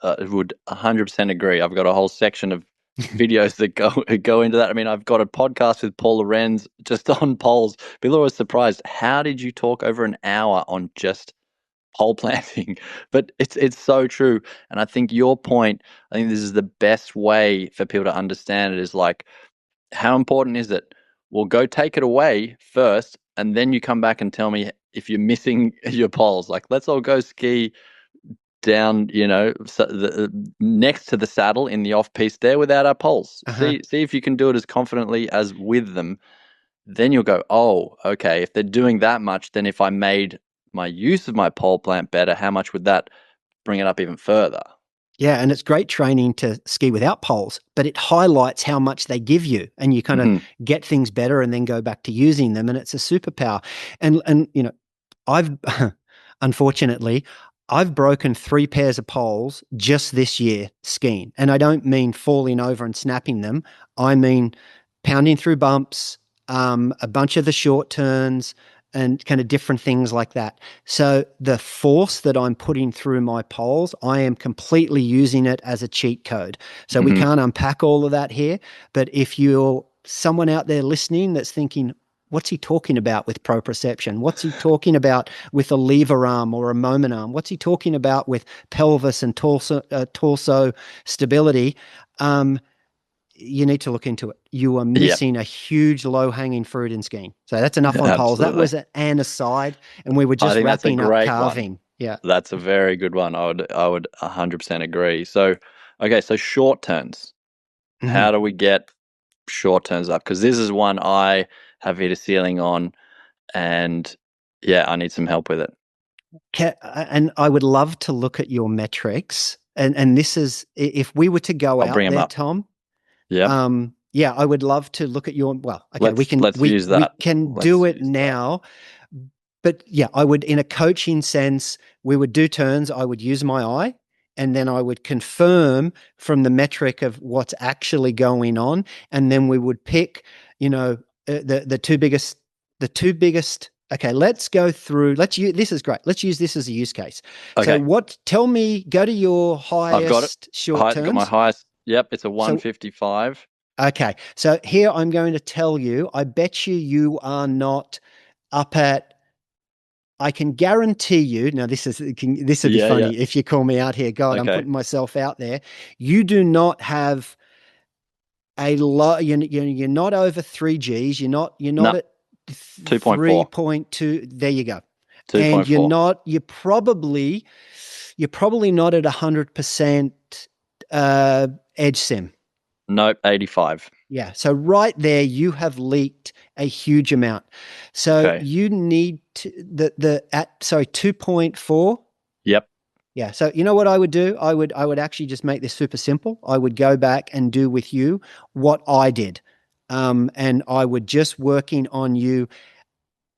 I would 100% agree. I've got a whole section of videos that go into that. I mean, I've got a podcast with Paul Lorenz just on poles. People are always surprised. How did you talk over an hour on just pole planting? But it's so true. And I think your point, I think this is the best way for people to understand it, is like, how important is it? Well, go take it away first, and then you come back and tell me if you're missing your poles. Like, let's all go ski down, next to the saddle in the off piste there without our poles.
Uh-huh.
See if you can do it as confidently as with them. Then you'll go, oh, okay. If they're doing that much, then if I made my use of my pole plant better, how much would that bring it up even further?
Yeah, and it's great training to ski without poles, but it highlights how much they give you, and you kind of get things better and then go back to using them, and it's a superpower. And I've unfortunately I've broken 3 pairs of poles just this year skiing, and I don't mean falling over and snapping them. I mean pounding through bumps, a bunch of the short turns, and kind of different things like that. So the force that I'm putting through my poles, I am completely using it as a cheat code. So we can't unpack all of that here. But if you're someone out there listening that's thinking, what's he talking about with proprioception? What's he talking about with a lever arm or a moment arm? What's he talking about with pelvis and torso stability? You need to look into it. You are missing a huge low-hanging fruit in skiing. So that's enough on poles. That was an aside, and we were just wrapping up carving.
One.
Yeah.
That's a very good one. I would 100% agree. So, okay, so short turns. How do we get short turns up? Because this is one I have hit a ceiling on, and yeah, I need some help with it.
And I would love to look at your metrics. And this is, if we were to go
I'll
out
bring them
there,
up.
Tom.
Yeah.
Yeah, I would love to look at your. Well, okay,
let's use that.
We can do it now. But yeah, I would, in a coaching sense, we would do turns. I would use my eye, and then I would confirm from the metric of what's actually going on, and then we would pick, the two biggest, Okay, let's go through. This is great. Let's use this as a use case.
Okay.
So, tell me. Go to your highest
I've got it.
short turns.
Got my highest. Yep, it's a 155.
Okay, so here I'm going to tell you. I bet you are not up at. I can guarantee you. Now, this would be funny if you call me out here. God, I'm putting myself out there. You do not have a lot. You're not over 3 Gs. You're not at
2.4.
3.2. There you go.
2.4.
And you're probably not at 100% edge sim.
Nope, 85.
Yeah. So right there, you have leaked a huge amount. So you need to 2.4.
Yep.
Yeah. So you know what I would do? I would actually just make this super simple. I would go back and do with you what I did. And I would just working on you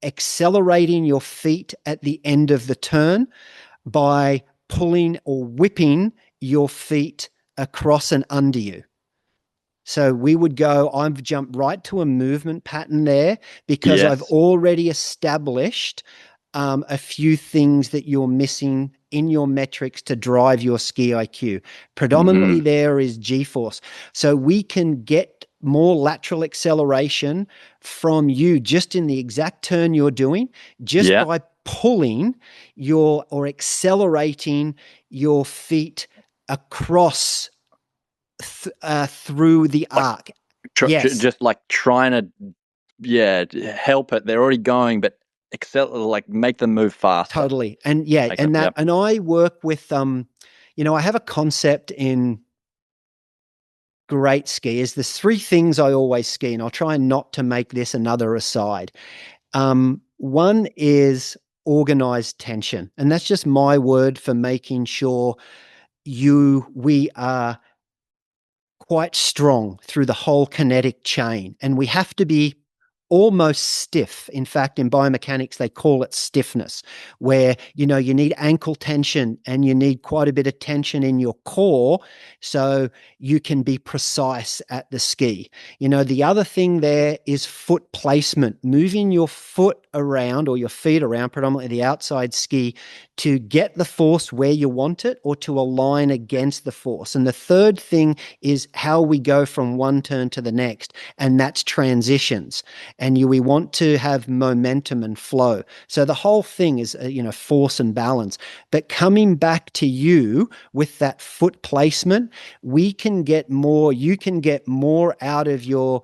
accelerating your feet at the end of the turn by pulling or whipping your feet across and under you. So we would go, I've jumped right to a movement pattern there because I've already established a few things that you're missing in your metrics to drive your ski IQ. Predominantly there is G-force. So we can get more lateral acceleration from you just in the exact turn you're doing, just by pulling or accelerating your feet across through the arc.
Just like trying to help it. They're already going, but like make them move faster.
Totally. And yeah,
Make
and
them,
that,
yep.
and I work with, I have a concept in great skiers. There's three things I always ski, and I'll try not to make this another aside. One is organized tension, and that's just my word for making sure we are quite strong through the whole kinetic chain, and we have to be almost stiff. In fact, in biomechanics, they call it stiffness, where, you need ankle tension and you need quite a bit of tension in your core so you can be precise at the ski. The other thing there is foot placement, moving your foot around or your feet around, predominantly the outside ski, to get the force where you want it or to align against the force. And the third thing is how we go from one turn to the next, and that's transitions. And we want to have momentum and flow. So the whole thing is, force and balance. But coming back to you with that foot placement, you can get more out of your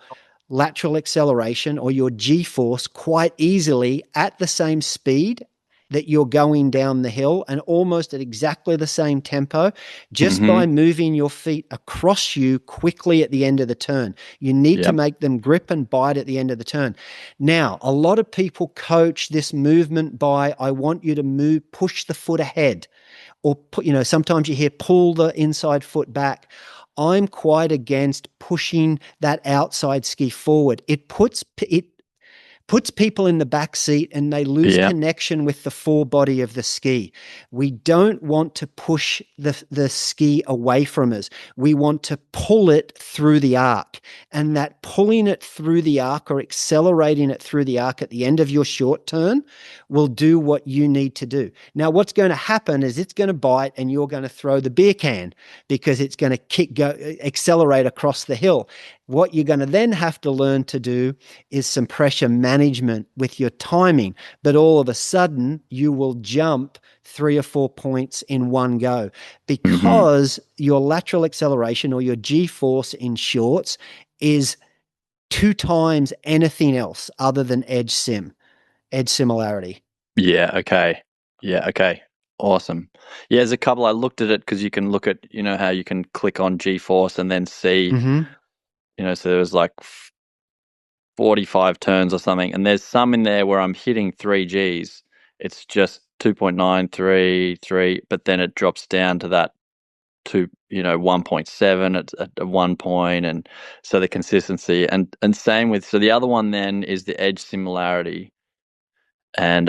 lateral acceleration or your G-force quite easily at the same speed that you're going down the hill, and almost at exactly the same tempo, just by moving your feet across you quickly at the end of the turn. You need to make them grip and bite at the end of the turn. Now, a lot of people coach this movement by, I want you to push the foot ahead, or sometimes you hear pull the inside foot back. I'm quite against pushing that outside ski forward. It puts people in the back seat and they lose connection with the forebody of the ski. We don't want to push the ski away from us. We want to pull it through the arc, and that pulling it through the arc or accelerating it through the arc at the end of your short turn will do what you need to do. Now, what's going to happen is it's going to bite and you're going to throw the beer can because it's going to accelerate across the hill. What you're going to then have to learn to do is some pressure management with your timing, but all of a sudden you will jump 3 or 4 points in one go because your lateral acceleration or your G-force in shorts is 2 times anything else other than edge similarity.
Yeah. Okay. Yeah. Okay. Awesome. Yeah, there's a couple. I looked at it because you can look at, how you can click on G-force and then see, so there was like 45 turns or something, and there's some in there where I'm hitting 3 Gs. It's just 2.933, but then it drops down to that 1.7 at one point, and so the consistency and same with, so the other one then is the edge similarity. And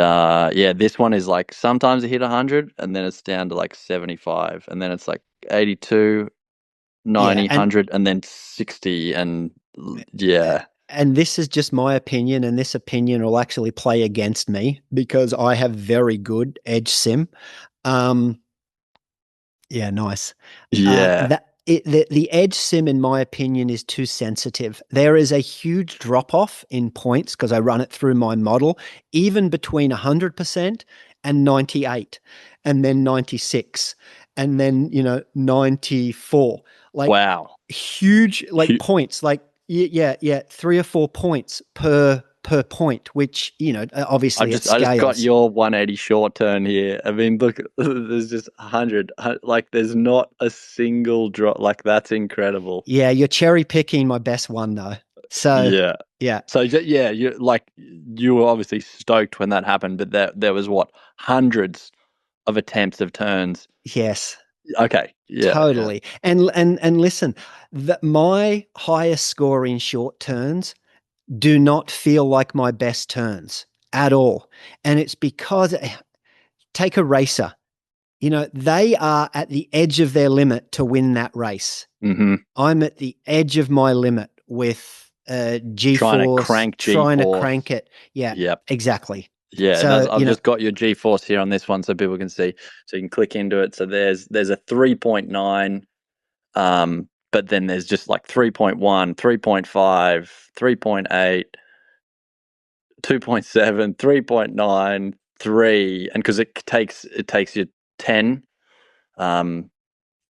this one is like sometimes it hit 100 and then it's down to like 75, and then it's like 82, 90, 100, and then 60, and
And this is just my opinion, and this opinion will actually play against me because I have very good edge sim. Nice.
Yeah.
The edge sim, in my opinion, is too sensitive. There is a huge drop-off in points because I run it through my model, even between 100% and 98, and then 96, and then 94. Like,
Wow.
huge points, like 3 or 4 points per point, which obviously
I just got your 180 short turn here. I mean, look, there's just 100. Like, there's not a single drop. Like, that's incredible.
Yeah, you're cherry picking my best one though. So yeah.
So you were obviously stoked when that happened, but there was hundreds of attempts of turns.
Yes.
Okay. Yeah.
Totally. Yeah. And listen, my highest score in short turns do not feel like my best turns at all. And it's because, take a racer, they are at the edge of their limit to win that race. I'm at the edge of my limit with G-force, trying to crank it. Yeah, yep. Exactly.
Yeah, so, I've just got your G-force here on this one so people can see. So you can click into it. So there's a 3.9, but then there's just like 3.1, 3.5, 3.8, 2.7, 3.9, 3, and because it takes you 10.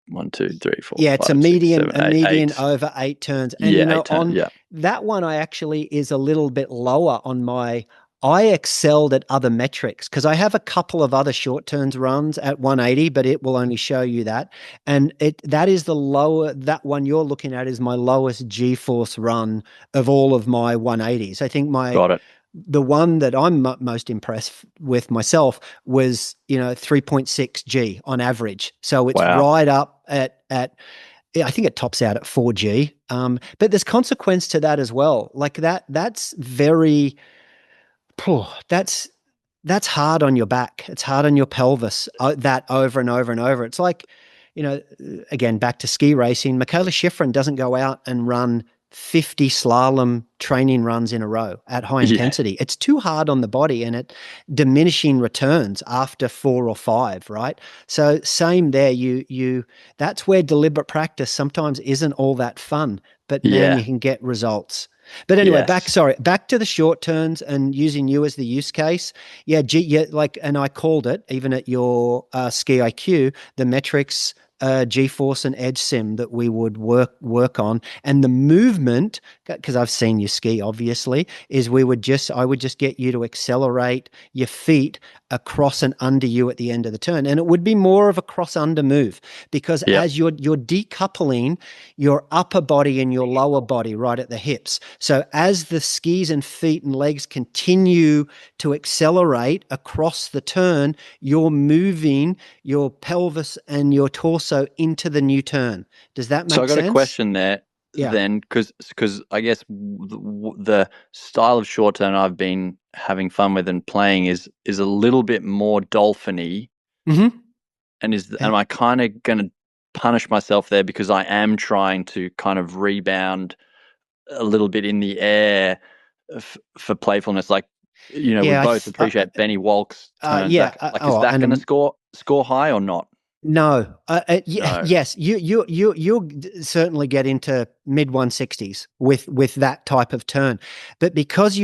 1, 2, 3, 4.
Yeah, it's 5, a median, 6, 7, 8 over 8 turns. And
yeah, 8 turns,
that one I actually is a little bit lower on my I excelled at other metrics because I have a couple of other short turns runs at 180, but it will only show you that. And that is the lower, that one you're looking at is my lowest G-force run of all of my 180s. I think
Got it.
the one that I'm most impressed with myself was, 3.6 G on average. So it's
Wow.
right up at I think it tops out at 4G. But there's consequence to that as well. Like that's very, that's hard on your back. It's hard on your pelvis. That over and over and over. It's like, again, back to ski racing. Michaela Schifrin doesn't go out and run 50 slalom training runs in a row at high
Yeah.
intensity. It's too hard on the body and it diminishing returns after 4 or 5, right? So same there. That's where deliberate practice sometimes isn't all that fun, but man,
Yeah.
you can get results. But anyway,
Yes.
back to the short turns and using you as the use case. Yeah, and I called it even at your Ski IQ, the metrics, G-force and edge sim that we would work on, and the movement, because I've seen you ski obviously, is I would just get you to accelerate your feet across and under you at the end of the turn, and it would be more of a cross under move because
Yep.
as you're decoupling your upper body and your lower body right at the hips. So as the skis and feet and legs continue to accelerate across the turn, you're moving your pelvis and your torso into the new turn. Does that make sense?
So I got a question there
Yeah.
then, because I guess the style of short turn I've been having fun with and playing is a little bit more dolphin-y.
Mm-hmm.
And am I kind of going to punish myself there because I am trying to kind of rebound a little bit in the air for playfulness? Like, we both appreciate Benny Walk's turns.
Yeah.
Is that going to score high or not?
No.
No.
Yes. You'll certainly get into mid 160s with that type of turn, but because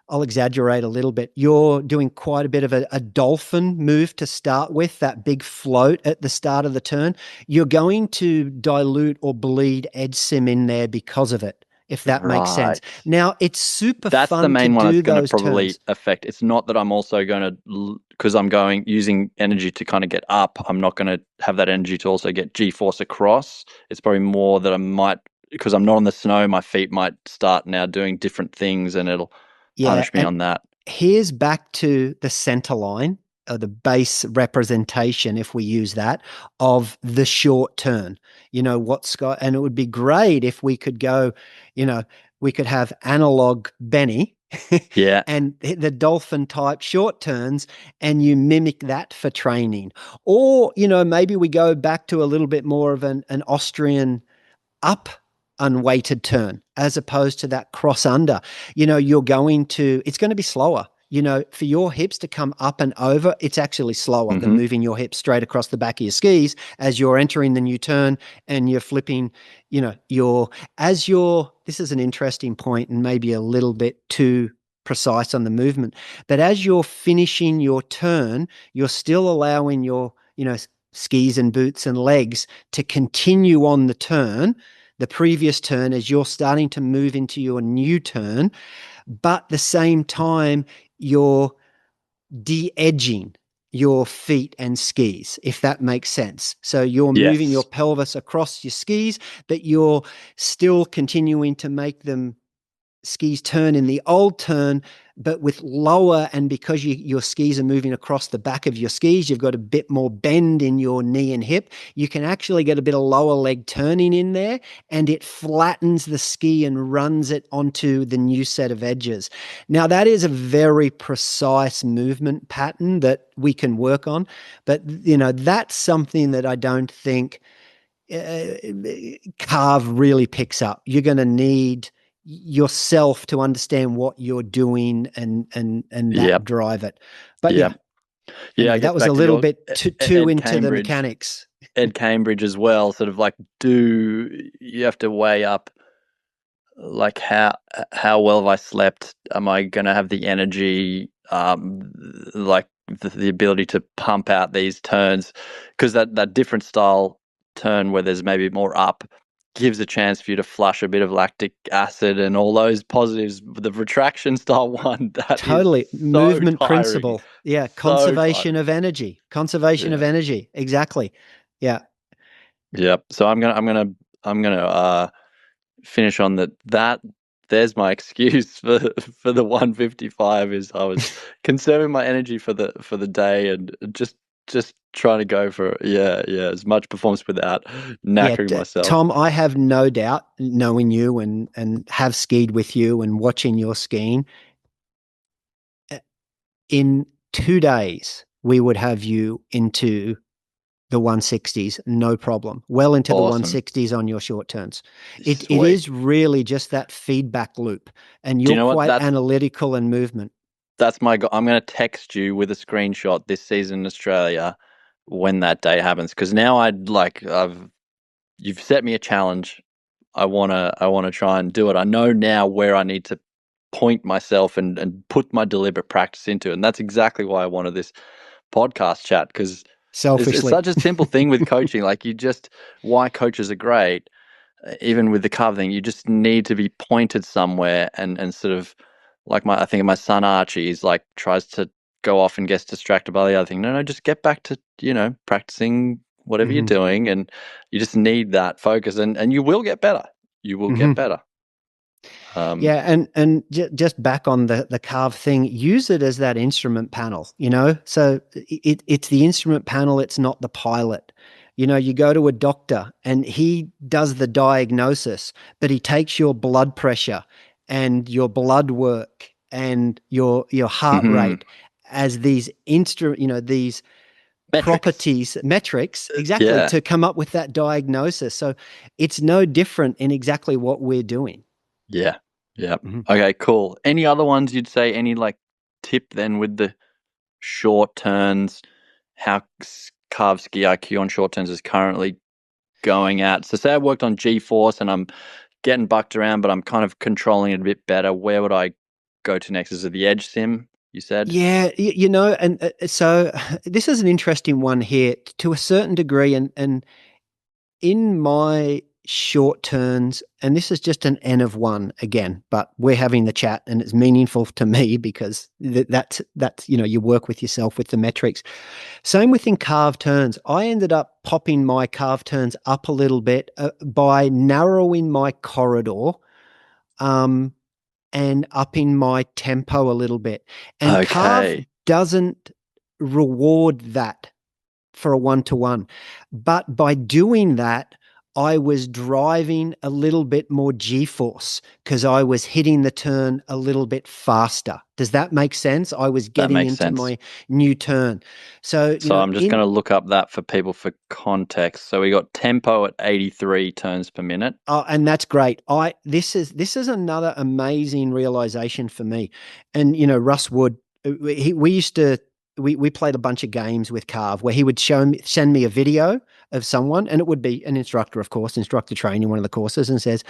I'll exaggerate a little bit. You're doing quite a bit of a dolphin move to start with, that big float at the start of the turn. You're going to dilute or bleed edge sim in there because of it, if that makes sense.
Right.
Now, it's super
That's
fun
the main
to
one
do
that's going to
those
probably
turns.
affect. It's not that I'm also going to, because I'm using energy to kind of get up, I'm not going to have that energy to also get G-force across. It's probably more that I might, because I'm not on the snow, my feet might start now doing different things and it'll
Yeah,
punish me
and
on that.
here's back to the center line, or the base representation, if we use that, of the short turn. And it would be great if we could go, we could have analog Benny
Yeah.
and the dolphin type short turns, and you mimic that for training. Or, maybe we go back to a little bit more of an Austrian up unweighted turn as opposed to that cross under. It's going to be slower. For your hips to come up and over, it's actually slower than moving your hips straight across the back of your skis as you're entering the new turn and you're flipping, this is an interesting point and maybe a little bit too precise on the movement, but as you're finishing your turn, you're still allowing your, skis and boots and legs to continue on the previous turn, as you're starting to move into your new turn, but at the same time, you're de-edging your feet and skis, if that makes sense. So you're moving your
Yes.
pelvis across your skis, but you're still continuing to make them skis turn in the old turn, but with lower, and because your skis are moving across the back of your skis, you've got a bit more bend in your knee and hip. You can actually get a bit of lower leg turning in there, and it flattens the ski and runs it onto the new set of edges. Now, that is a very precise movement pattern that we can work on, but that's something that I don't think CARV really picks up. You're going to need yourself to understand what you're doing and that drive it. But
Yeah. I
anyway,
guess
that was
back
a
to
little
your
bit too into the mechanics.
Ed Cambridge as well, sort of like, do you have to weigh up like how well have I slept? Am I going to have the energy, like the ability to pump out these turns? Because that different style turn where there's maybe more up gives a chance for you to flush a bit of lactic acid and all those positives. The retraction style one, that is
Totally.
so
Movement
tiring.
principle. Yeah.
So
Conservation
tiring.
of energy. Conservation of
Yeah.
energy. Exactly. Yeah.
Yep. So I'm gonna finish on that. There's my excuse for the 155 is I was conserving my energy for the day and just trying to go for as much performance without
Yeah.
knackering myself.
Tom, I have no doubt, knowing you and have skied with you and watching your skiing, in 2 days, we would have you into the 160s, no problem. Well into the
Awesome.
160s on your short turns. It
Sweet.
is really just that feedback loop, and
Do you
you're
know what?
quite analytical and movement.
That's my goal. I'm going to text you with a screenshot this season in Australia when that day happens because now you've set me a challenge. I wanna try and do it. I know now where I need to point myself and put my deliberate practice into it. And that's exactly why I wanted this podcast chat because it's
Selfishly.
such a simple thing with coaching. Like why coaches are great, even with the carve thing, you just need to be pointed somewhere and sort of like I think my son Archie is like tries to go off and gets distracted by the other thing. No, just get back to, practicing whatever you're
Hmm.
doing and you just need that focus and you will get better. You will
Hmm.
get better.
Yeah, and just back on the carve thing, use it as that instrument panel, So it's the instrument panel, it's not the pilot. You go to a doctor and he does the diagnosis, but he takes your blood pressure and your blood work and your heart
Mhm.
rate as these
Metrics.
properties, metrics, exactly,
Yeah.
to come up with that diagnosis. So it's no different in exactly what we're doing.
Yeah. Yeah.
Mhm.
Okay, cool. Any other ones you'd say, any like tip then with the short turns, how carve ski IQ on short turns is currently going at? So say I worked on G-force and I'm getting bucked around, but I'm kind of controlling it a bit better. Where would I go to next? Is it the edge sim, you said?
Yeah, and so this is an interesting one here to a certain degree, and in my short turns, and this is just an N of one again, but we're having the chat, and it's meaningful to me because that's you work with yourself with the metrics. Same within carve turns. I ended up popping my carve turns up a little bit by narrowing my corridor. Um, and upping my tempo a little bit. And Carve
Okay.
doesn't reward that for a one-to-one. But by doing that, I was driving a little bit more G-force because I was hitting the turn a little bit faster. Does that make sense? I was
That
getting
makes
into
sense.
my new turn. So,
So I'm just going to look up that for people for context. So we got tempo at 83 turns per minute.
oh, and that's great. This is another amazing realization for me. And Russ Wood, we used to we played a bunch of games with Carve where he would send me a video of someone, and it would be an instructor, of course, instructor training one of the courses, and says,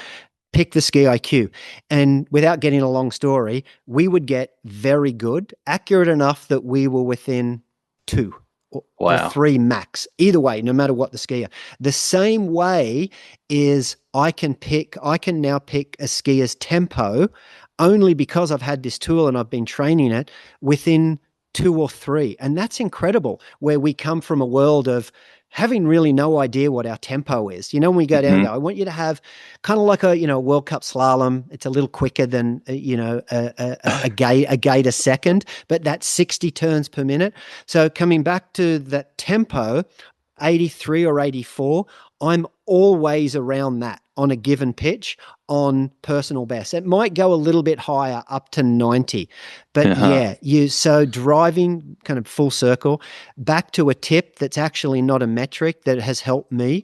pick the ski IQ. And without getting a long story, we would get very good, accurate enough that we were within two or
Wow.
three max. Either way, no matter what the skier. The same way is I can now pick a skier's tempo only because I've had this tool and I've been training it within two or three. And that's incredible where we come from a world of having really no idea what our tempo is. When we go down,
Mm-hmm.
go, I want you to have kind of like a World Cup slalom. It's a little quicker than a gate a second, but that's 60 turns per minute. So coming back to that tempo, 83 or 84, I'm always around that on a given pitch on personal best. It might go a little bit higher up to 90. But
Uh-huh.
yeah, so driving kind of full circle back to a tip that's actually not a metric that has helped me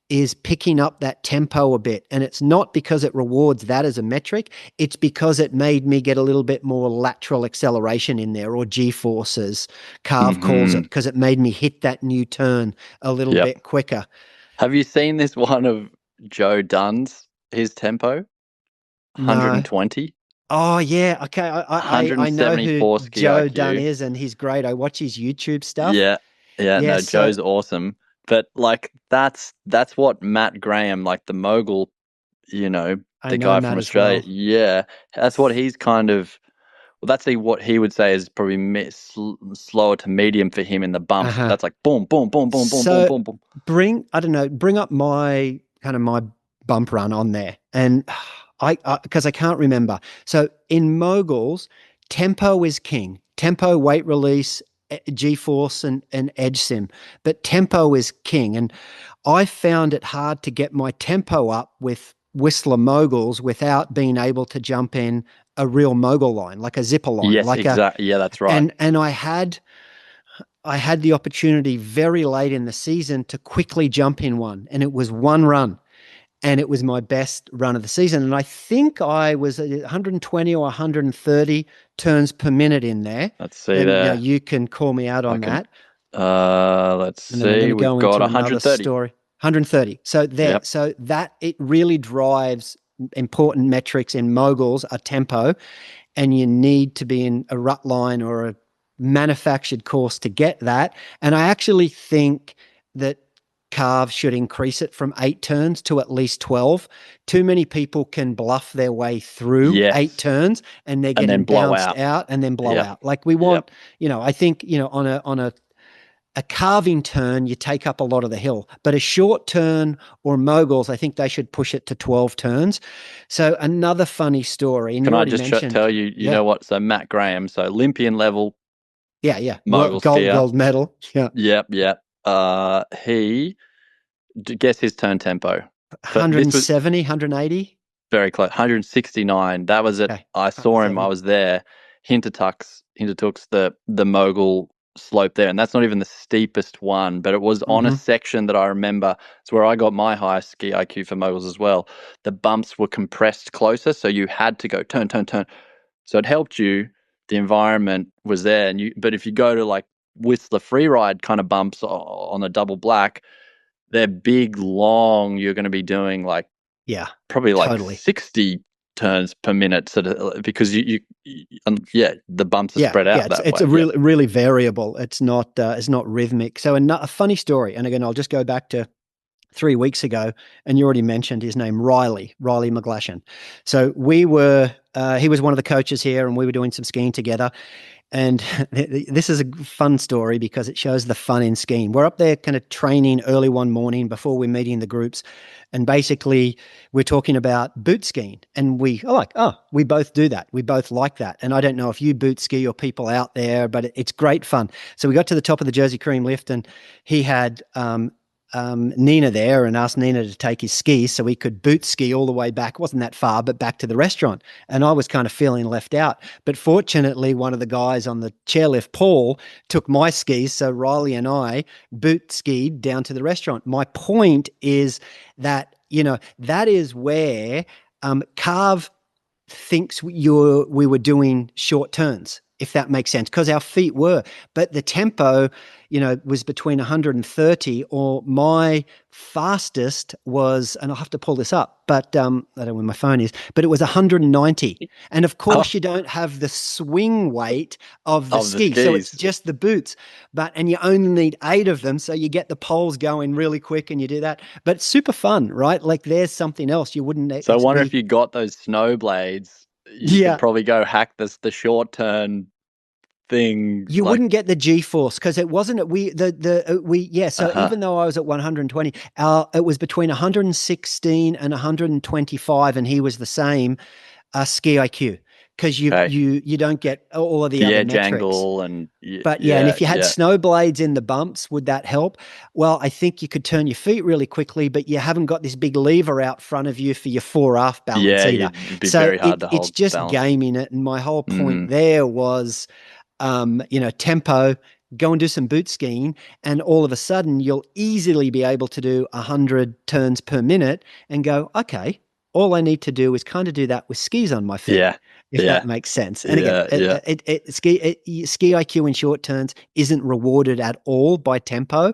is picking up that tempo a bit. And it's not because it rewards that as a metric, it's because it made me get a little bit more lateral acceleration in there, or G-forces, Carve calls it,
Mm-hmm.
because it made me hit that new turn a little
Yep.
bit quicker.
Have you seen this one of Joe Dunn's, his tempo?
No.
120?
Oh yeah, okay. I know who
174 ski
Joe Dunn
IQ.
is, and he's great. I watch his YouTube stuff.
Yeah. Yeah,
Yeah,
no,
so
Joe's awesome. But like that's what Matt Graham, like the Mogul,
I
the
know
guy
Matt
from
as
Australia.
well.
Yeah, that's what he's kind of. Well, that's what he would say is probably slower to medium for him in the bumps. But
Uh-huh.
that's like boom, boom, boom, boom, boom, boom,
So
boom, boom.
bring up my bump run on there, and because I can't remember. So in moguls, tempo is king. Tempo, weight release, G-force, and edge sim, but tempo is king. And I found it hard to get my tempo up with Whistler moguls without being able to jump in a real mogul line, like a zipper line,
Yes,
like a
exactly. Yeah, that's right.
and I had the opportunity very late in the season to quickly jump in one, and it was one run, and it was my best run of the season. And I think I was at 120 or 130 turns per minute in there.
Let's see
And now
there.
you can call me out on that.
Let's
And then I'm going
see.
to
We've
go
got
into another
130.
story. 130. So there,
Yep.
so that it really drives important metrics in moguls are tempo, and you need to be in a rut line or a manufactured course to get that. And I actually think that CARV should increase it from 8 turns to at least 12. Too many people can bluff their way through
Yes.
8 turns and they're
And then
getting
blow
bounced
out.
out and then blow
Yep.
out. Like we want, I think, on a carving turn, you take up a lot of the hill, but a short turn or moguls, I think they should push it to 12 turns. So another funny story. And
Can
you
I
already
just
mentioned,
tell you, you know what? So Matt Graham, so Olympian level,
yeah.
mogul
Gold medal. Yeah.
Yep. Guess his turn tempo. But this was
170, 180.
very close. 169. That was it.
Okay.
I saw him. I
170.
was there. Hintertux the mogul slope there, and that's not even the steepest one, but it was on a section that I remember. It's where I got my highest ski IQ for moguls as well. The bumps were compressed closer, so you had to go turn. So it helped you. The environment was there, but if you go to like Whistler freeride kind of bumps on a double black, they're big, long. You're going to be doing like probably like
totally
60 turns per minute, sort of, because the bumps are spread out that
it's
way.
a really variable. It's not rhythmic. So a funny story, and again, I'll just go back to 3 weeks ago, and you already mentioned his name, Riley McGlashan. So he was one of the coaches here, and we were doing some skiing together. And this is a fun story because it shows the fun in skiing. We're up there kind of training early one morning before we're meeting the groups. And basically we're talking about boot skiing, and we both do that. We both like that. And I don't know if you boot ski or people out there, but it's great fun. So we got to the top of the Jersey Cream lift, and he had, Nina there, and asked Nina to take his skis so he could boot ski all the way back. It wasn't that far, but back to the restaurant. And I was kind of feeling left out. But fortunately, one of the guys on the chairlift, Paul, took my skis. So Riley and I boot skied down to the restaurant. My point is that, that is where CARV thinks we were doing short turns, if that makes sense, because our feet were. But the tempo, was between 130, or my fastest was, and I'll have to pull this up, but I don't know where my phone is, but it was 190. And of course, you don't have the swing weight of the ski. So it's just the boots, and you only need 8 of them. So you get the poles going really quick and you do that. But it's super fun, right? Like there's something else you wouldn't.
So I wonder if you got those snow blades, you could probably go hack the short turn thing.
You wouldn't get the G-force because it wasn't. So even though I was at 120, it was between 116 and 125, and he was the same ski IQ, because you don't get all of the other
edge
metrics.
Angle and
and if you had snow blades in the bumps, would that help? Well, I think you could turn your feet really quickly, but you haven't got this big lever out front of you for your fore-aft balance either.
It'd be very hard to hold.
It's just
balance.
gaming it, and my whole point there was, tempo. Go and do some boot skiing, and all of a sudden you'll easily be able to do 100 turns per minute and go, okay, all I need to do is kind of do that with skis on my feet,
Yeah.
if
Yeah.
that makes sense. And again,
Yeah.
ski IQ in short turns isn't rewarded at all by tempo,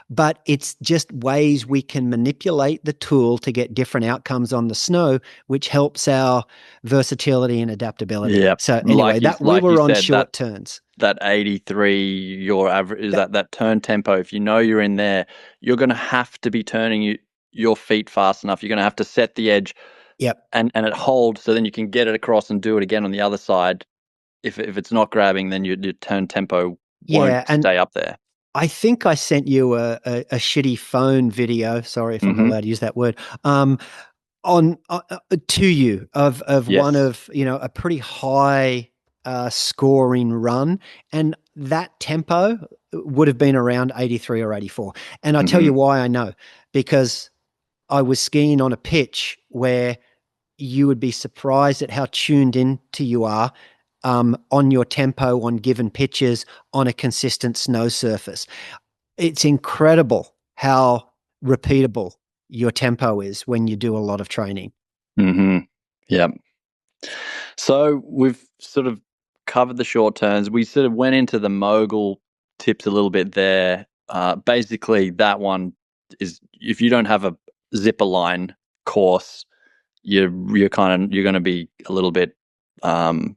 but it's just ways we can manipulate the tool to get different outcomes on the snow, which helps our versatility and adaptability.
Yeah.
So anyway, that we
Like you
were on
said,
short turns.
that 83, your average is that turn tempo. If you know you're in there, you're going to have to be turning your feet fast enough. You're going to have to set the edge
Yep.
and it holds, so then you can get it across and do it again on the other side. If it's not grabbing, then your turn tempo won't
Yeah, and
stay up there.
I think I sent you a shitty phone video. Sorry if I'm not
Mm-hmm.
allowed to use that word. On to you of one
Yes.
of a pretty high scoring run, and that tempo would have been around 83 or 84. And I tell
Mm-hmm.
you why I know, because I was skiing on a pitch where you would be surprised at how tuned into you are on your tempo on given pitches on a consistent snow surface. It's incredible how repeatable your tempo is when you do a lot of training.
Mm-hmm. Yeah. So we've sort of covered the short turns. We sort of went into the mogul tips a little bit there. Basically, that one is if you don't have a zipper line course, you're going to be a little bit, you're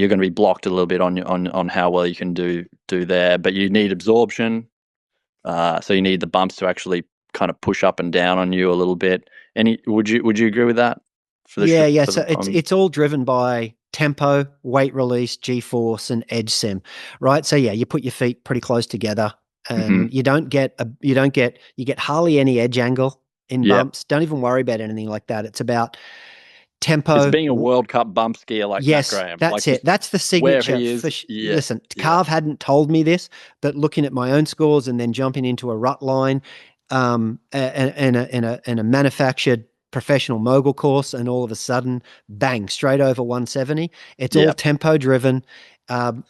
going to be blocked a little bit on how well you can do there. But you need absorption, so you need the bumps to actually kind of push up and down on you a little bit. Would you agree with that?
Yeah. So it's all driven by tempo, weight release, G-force, and edge sim, right? So yeah, you put your feet pretty close together,
Mm-hmm.
and you get hardly any edge angle in
Yeah.
bumps. Don't even worry about anything like that. It's about
It's
tempo.
being a World Cup bump skier like Matt
Yes,
Graham.
that's
Like
it.
just
That's the
where
signature.
he is. Yeah.
Listen,
Yeah.
Carv hadn't told me this, but looking at my own scores and then jumping into a rut line, and a manufactured professional mogul course, and all of a sudden, bang, straight over 170. It's all
Yeah.
tempo driven.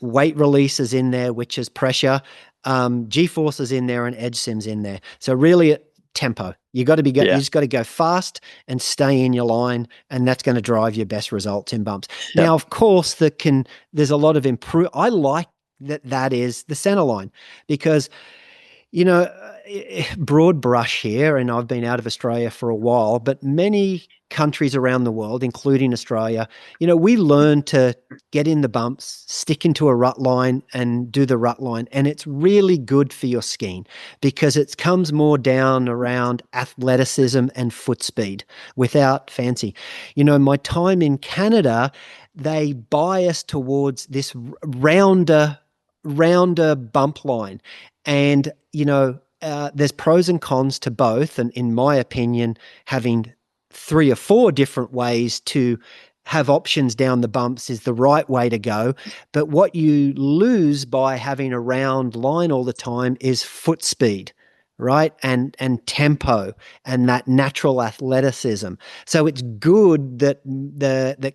Weight release is in there, which is pressure. G force is in there, and edge sims in there. So really, tempo. You just got to go fast and stay in your line, and that's going to drive your best results in bumps.
Yep.
Now, of course, there's a lot of improve. I like that is the center line, because you know, broad brush here, and I've been out of Australia for a while, but many countries around the world, including Australia, we learn to get in the bumps, stick into a rut line, and do the rut line. And it's really good for your skiing because it comes more down around athleticism and foot speed without fancy. My time in Canada, they bias towards this rounder bump line. And, there's pros and cons to both. And in my opinion, having 3 or 4 different ways to have options down the bumps is the right way to go. But what you lose by having a round line all the time is foot speed, right? And tempo and that natural athleticism. So it's good that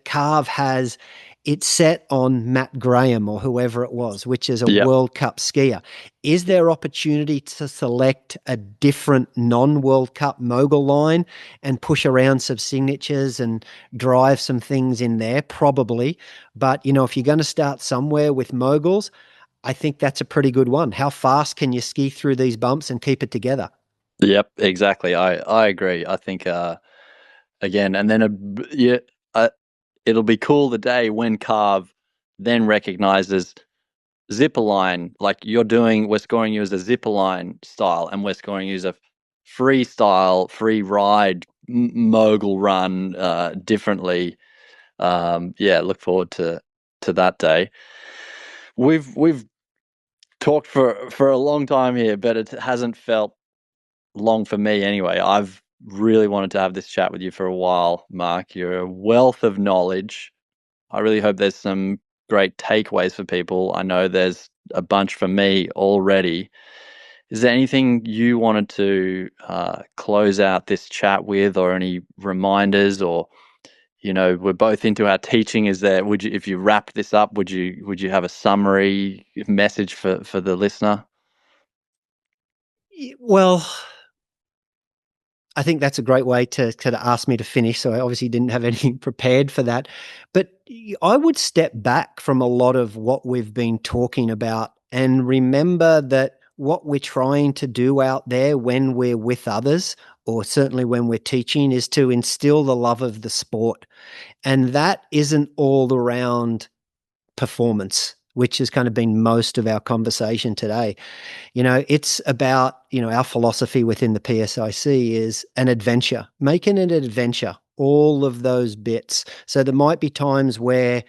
CARV has it set on Matt Graham or whoever it was, which is a
Yep.
World Cup skier. Is there opportunity to select a different non-World Cup mogul line and push around some signatures and drive some things in there? Probably. But, if you're going to start somewhere with moguls, I think that's a pretty good one. How fast can you ski through these bumps and keep it together?
Yep. Exactly. I agree. I think again, and then it'll be cool the day when CARV then recognizes zipper line, like we're scoring you as a zipper line style, and we're scoring you as a freestyle, free ride mogul run differently. Look forward to that day. We've talked for a long time here, but it hasn't felt long for me anyway. I've really wanted to have this chat with you for a while, Mark. You're a wealth of knowledge. I really hope there's some great takeaways for people. I know there's a bunch for me already. Is there anything you wanted to close out this chat with, or any reminders, or we're both into our teaching? Is there? If you wrap this up, would you have a summary message for the listener?
Well, I think that's a great way to kind of ask me to finish. So I obviously didn't have anything prepared for that. But I would step back from a lot of what we've been talking about and remember that what we're trying to do out there when we're with others, or certainly when we're teaching, is to instill the love of the sport. And that isn't all around performance, which has kind of been most of our conversation today. It's about, our philosophy within the PSIC is an adventure, making it an adventure, all of those bits. So there might be times where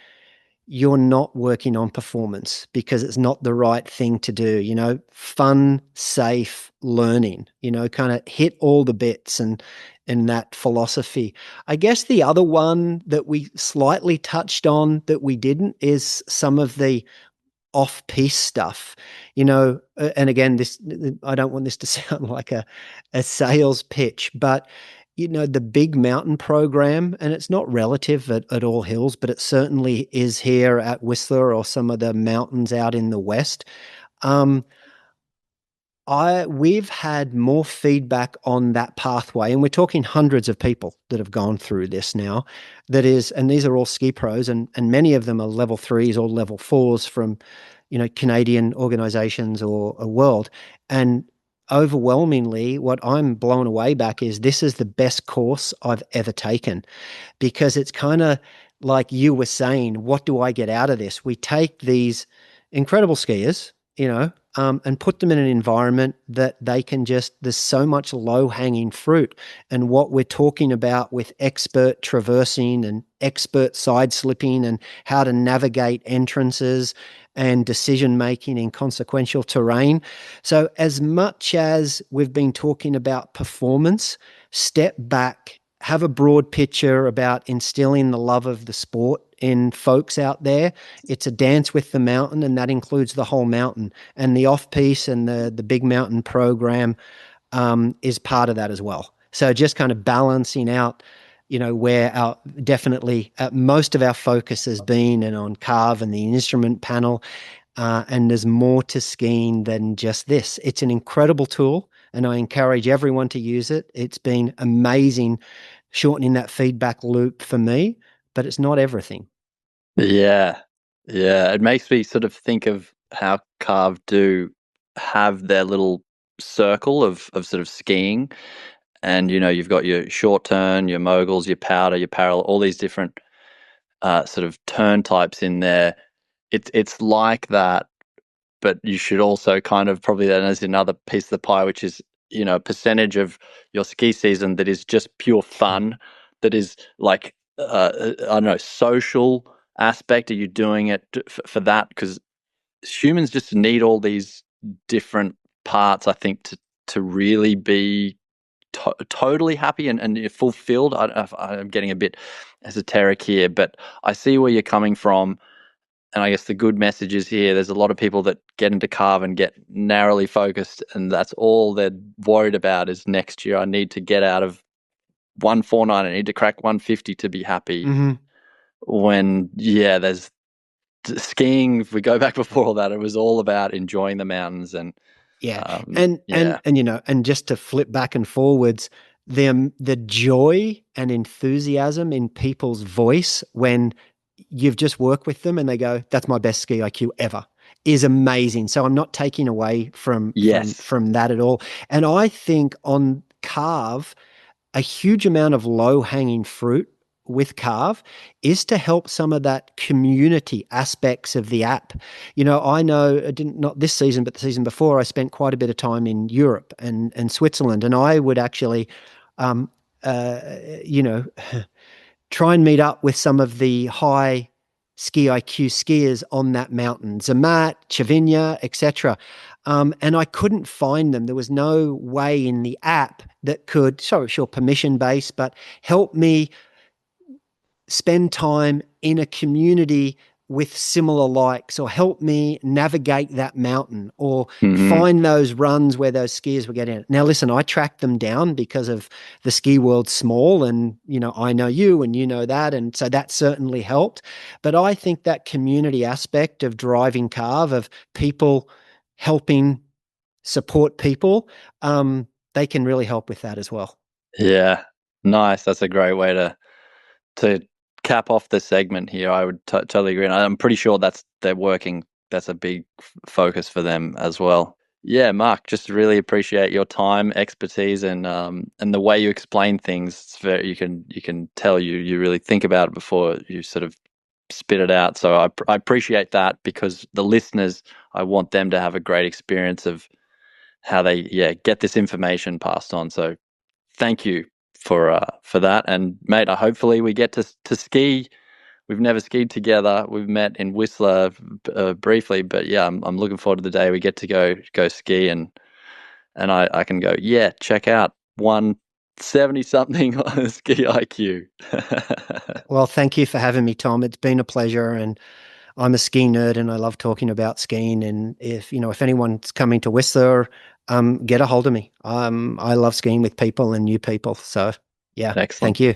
you're not working on performance because it's not the right thing to do, fun, safe learning, kind of hit all the bits and in that philosophy. I guess the other one that we slightly touched on that we didn't is some of the off-piece stuff, and again, this, I don't want this to sound like a sales pitch, but the big mountain program, and it's not relative at all hills, but it certainly is here at Whistler or some of the mountains out in the west. We've had more feedback on that pathway, and we're talking hundreds of people that have gone through this now. And these are all ski pros, and many of them are level 3s or level 4s from, Canadian organizations or a world. And overwhelmingly, what I'm blown away back is this is the best course I've ever taken, because it's kind of like you were saying, what do I get out of this? We take these incredible skiers, and put them in an environment that they can there's so much low-hanging fruit. And what we're talking about with expert traversing and expert side slipping and how to navigate entrances and decision-making in consequential terrain. So as much as we've been talking about performance, step back, have a broad picture about instilling the love of the sport in folks out there. It's a dance with the mountain, and that includes the whole mountain. And the off-piste and the big mountain program is part of that as well. So just kind of balancing out, where definitely most of our focus has been and on CARV and the instrument panel. And there's more to skiing than just this. It's an incredible tool, and I encourage everyone to use it. It's been amazing shortening that feedback loop for me, but it's not everything.
Yeah. Yeah. It makes me sort of think of how CARV do have their little circle of sort of skiing. And, you've got your short turn, your moguls, your powder, your parallel, all these different sort of turn types in there. It's like that, but you should also kind of probably then as another piece of the pie, which is, a percentage of your ski season that is just pure fun, that is like, I don't know, social aspect. Are you doing it for that? Because humans just need all these different parts, I think, to really be totally happy and fulfilled. I'm getting a bit esoteric here, but I see where you're coming from. And I guess the good message is here, there's a lot of people that get into CARV and get narrowly focused, and that's all they're worried about is next year I need to get out of 149, I need to crack 150 to be happy.
Mm-hmm.
When, there's skiing, if we go back before all that, it was all about enjoying the mountains and
and just to flip back and forwards, the joy and enthusiasm in people's voice when you've just worked with them and they go, "That's my best ski IQ ever," is amazing. So I'm not taking away from that at all. And I think on CARV, a huge amount of low-hanging fruit with CARV is to help some of that community aspects of the app. I know not this season, but the season before, I spent quite a bit of time in Europe and Switzerland, and I would actually, try and meet up with some of the high ski IQ skiers on that mountain, Zermatt, Chavinya, etc. And I couldn't find them. There was no way in the app that could, sure, permission-based, but help me spend time in a community with similar likes, or help me navigate that mountain, or find those runs where those skiers were getting it. Now, listen, I tracked them down because of the ski world's small, and, I know you and you know that. And so that certainly helped. But I think that community aspect of driving CARV, of people helping support people, they can really help with that as well.
Yeah, nice. That's a great way to cap off the segment here. I would totally agree. And I'm pretty sure they're working. That's a big focus for them as well. Yeah, Mark, just really appreciate your time, expertise, and the way you explain things. It's very, you can tell you really think about it before you sort of spit it out. So I appreciate that, because the listeners, I want them to have a great experience of how they get this information passed on. So thank you for that. And mate, hopefully we get to ski. We've never skied together. We've met in Whistler briefly, but yeah, I'm looking forward to the day we get to go ski, and I can go, yeah, check out 170 something on ski IQ.
Well, thank you for having me, Tom. It's been a pleasure, and I'm a ski nerd, and I love talking about skiing. And if anyone's coming to Whistler, get a hold of me. I love skiing with people and new people. So, yeah,
Excellent.
thank you.